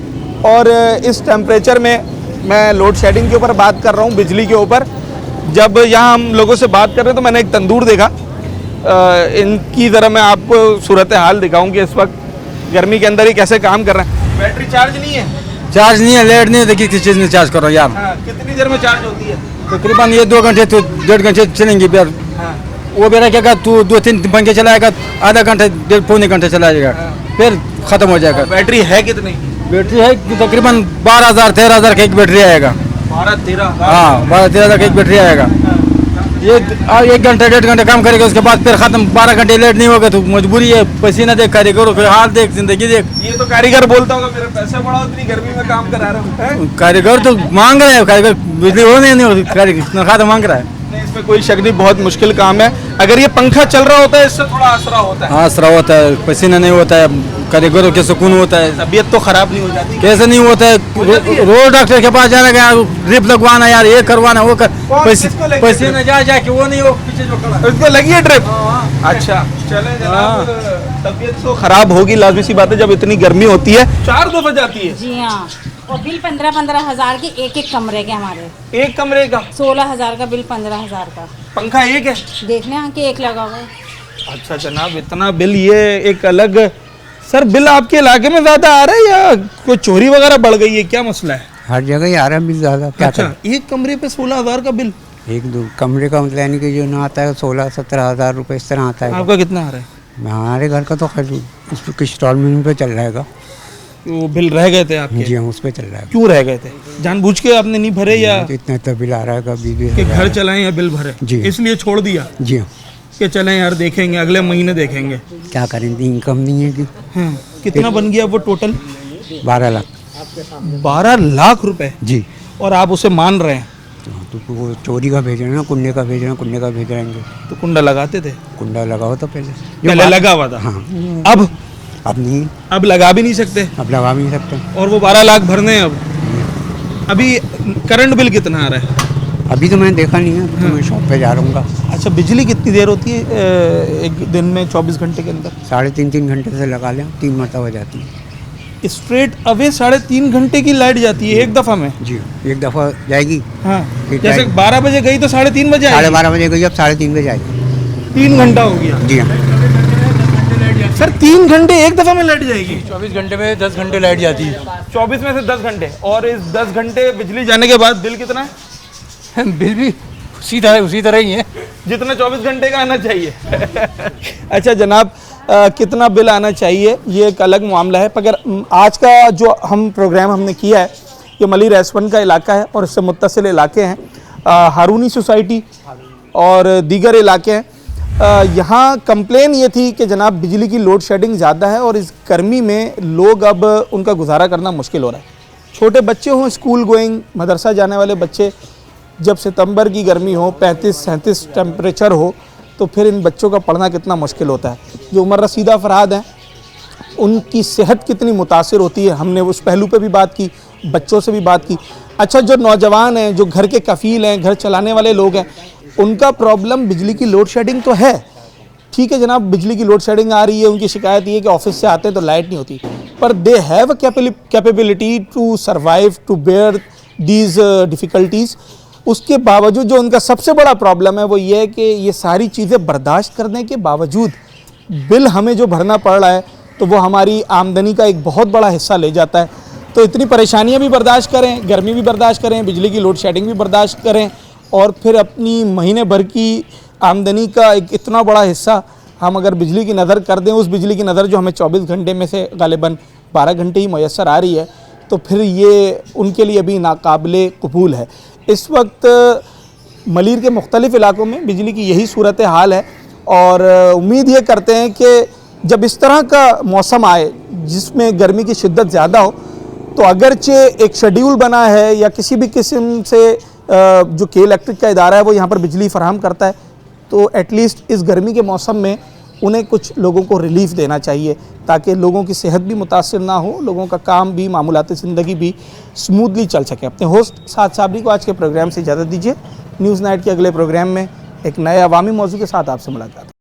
और इस टेम्परेचर में मैं लोड शेडिंग के ऊपर बात कर रहा हूँ, बिजली के ऊपर। जब यहाँ हम लोगों से बात कर रहे हैं तो मैंने एक तंदूर देखा, इनकी तरह मैं आपको सूरत हाल दिखाऊँ कि इस वक्त गर्मी के अंदर ही कैसे काम कर रहे हैं। बैटरी चार्ज नहीं है? चार्ज नहीं है, लाइट नहीं है, देखिए किस चीज़ में चार्ज करो यार। हाँ, कितनी देर में चार्ज होती है? तकरीबन ये 2 घंटे तो 1.5 घंटे चलेंगे फिर। हाँ। वो मेरा क्या कहता, तू 2-3 पंखे चलाएगा, आधा घंटा 1.5 घंटे चलाएगा, फिर ख़त्म हो जाएगा। बैटरी है कितनी? बैटरी है तकरीबन 12,000-13,000 का एक बैटरी आएगा। 12-13? हाँ, 12-13,000 का एक बैटरी आएगा। ये 1 घंटे 1.5 घंटे काम करेगा, उसके बाद फिर खत्म। 12 घंटे लेट नहीं होगा तो मजबूरी है, पसीना देख, कारीगरों का हाल देख, जिंदगी देख। ये तो कारीगर बोलता होगा मेरे पैसे बढ़ाओ, इतनी गर्मी में काम करा रहा हूँ। कारीगर तो मांग रहे हैं, कारीगर बिजली होने नहीं होती, कारीगर तनख्वाह तो मांग रहा है। नहीं, इसमें कोई शक नहीं, बहुत मुश्किल काम है। अगर ये पंखा चल रहा होता है इससे थोड़ा आसरा होता है। हाँ, आसरा होता है, पसीना नहीं होता है, कारीगरों के सुकून होता है। तबीयत तो खराब नहीं हो जाती? कैसे नहीं होता है, रोज डॉक्टर के पास जाना, यार ड्रिप लगवाना, यार ये करवाना, वो कर, पसीना जा के वो नहीं हो पीछे जो खड़ा। इसको लगी है ड्रिप? अच्छा, चले जनाब, तबीयत तो खराब होगी, लाजमी सी बात है जब इतनी गर्मी होती है। 4 दफा जाती है? जी हाँ, और बिल 15-15 हज़ार के एक कमरे के हमारे। एक कमरे का 16,000 का बिल, 15,000 का। पंखा एक है? देखने यहाँ के एक लगा हुआ है। अच्छा जनाब, इतना बिल, ये एक अलग। सर, बिल आपके इलाके में ज़्यादा आ रहा है या कोई चोरी वगैरह बढ़ गई है, क्या मसला है? हर जगह ही आ रहा है बिल ज़्यादा। क्या अच्छा, एक कमरे पे 16,000 का बिल? 1-2 कमरे का मतलब यानी कि जो ना आता है 16-17 हज़ार रुपये इस तरह आता है। आपका कितना आ रहा है? हमारे घर का तो खैर इंस्टॉलमेंट पे चल रहेगा। वो बिल रह गए थे आपके? जी हाँ, उस पर चल रहा है। क्यों रह गए थे? जानबूझ के आपने नहीं भरे या इतना तो बिल आ रहा है कभी भी कि घर चलाएं या बिल भरे? जी, इसलिए छोड़ दिया? जी हाँ, कि चलें यार देखेंगे, अगले महीने देखेंगे। क्या करेंगे, इनकम नहीं है कि। हाँ, कितना बन गया वो टोटल? 12 लाख। 12 लाख रुपए? जी। और आप उसे मान रहे हैं? तो वो चोरी का भेज रहे हैं ना, कुंडे का भेज रहे हैं, कुंडे का भेज रहेंगे। तो कुंडा लगाते थे? कुंडा लगाओ तो पहले लगा हुआ था। हाँ। अब नहीं, अब लगा भी नहीं सकते? अब लगा भी नहीं सकते। और वो 12 लाख भरने हैं अब। अभी करंट बिल कितना आ रहा है? अभी तो मैंने देखा नहीं है, तो मैं शॉप पे जा रहूँगा। अच्छा, बिजली कितनी देर होती है एक दिन में 24 घंटे के अंदर? 3.5 घंटे से लगा लें, 3 मरतबा जाती है। स्ट्रेट अवे 3.5 घंटे की लाइट जाती है एक दफ़ा में? जी, एक दफ़ा जाएगी। हाँ, जैसे 12 बजे गई तो 3:30 बजे आएगी? 12:30 बजे गई, अब 3:30 बजे आएगी। 3 घंटा हो गया? जी हाँ सर, 3 घंटे एक दफ़ा में लाइट जाएगी? 24 घंटे में 10 घंटे लाइट जाती है। 24 में से 10 घंटे। और इस 10 घंटे बिजली जाने के बाद बिल कितना है? बिल भी उसी तरह ही है जितना 24 घंटे का आना चाहिए। अच्छा जनाब, कितना बिल आना चाहिए ये एक अलग मामला है, मगर आज का जो हम प्रोग्राम हमने किया है ये मली रेस्पन का इलाका है और इससे मुत्तसिल इलाके हैं, हारूनी सोसाइटी और दीगर इलाके हैं। यहाँ कंप्लेन ये थी कि जनाब बिजली की लोड शेडिंग ज़्यादा है और इस गर्मी में लोग अब उनका गुजारा करना मुश्किल हो रहा है। छोटे बच्चे हों, स्कूल गोइंग, मदरसा जाने वाले बच्चे, जब सितंबर की गर्मी हो, 35-37 टेम्परेचर हो, तो फिर इन बच्चों का पढ़ना कितना मुश्किल होता है। जो उमर रसीदा अफराद हैं उनकी सेहत कितनी मुतासिर होती है, हमने उस पहलू पे भी बात की, बच्चों से भी बात की। अच्छा, जो नौजवान हैं, जो घर के कफ़ील हैं, घर चलाने वाले लोग हैं, उनका प्रॉब्लम बिजली की लोड शेडिंग तो है। ठीक है जनाब, बिजली की लोड शेडिंग आ रही है, उनकी शिकायत ये है कि ऑफिस से आते हैं तो लाइट नहीं होती, पर they have a capability to survive, to bear these difficulties. उसके बावजूद जो उनका सबसे बड़ा प्रॉब्लम है वो ये है कि ये सारी चीज़ें बर्दाश्त करने के बावजूद बिल हमें जो भरना पड़ रहा है तो वो हमारी आमदनी का एक बहुत बड़ा हिस्सा ले जाता है। तो इतनी परेशानियां भी बर्दाश्त करें, गर्मी भी बर्दाश्त करें, बिजली की लोड शेडिंग भी बर्दाश्त करें और फिर अपनी महीने भर की आमदनी का एक इतना बड़ा हिस्सा हम अगर बिजली की नज़र कर दें, उस बिजली की नज़र जो हमें 24 घंटे में से गालिबन 12 घंटे ही मैसर आ रही है, तो फिर ये उनके लिए भी नाकाबिले कबूल है। इस वक्त मलीर के मुख्तलिफ़ इलाकों में बिजली की यही सूरत हाल है और उम्मीद ये करते हैं कि जब इस तरह का मौसम आए जिसमें गर्मी की शिद्दत ज़्यादा हो तो अगरचे एक शेड्यूल बना है या किसी भी किस्म से जो के इलेक्ट्रिक का इदारा है वो यहाँ पर बिजली फराहम करता है, तो एटलीस्ट इस गर्मी के मौसम में उन्हें कुछ लोगों को रिलीफ देना चाहिए ताकि लोगों की सेहत भी मुतासिर ना हो, लोगों का काम भी, मामूलाती ज़िंदगी भी स्मूथली चल सके। अपने होस्ट साद साबरी को आज के प्रोग्राम से इजाज़त दीजिए। न्यूज़ नाइट के अगले प्रोग्राम में एक नए अवामी मौजू के साथ आपसे मुलाकात।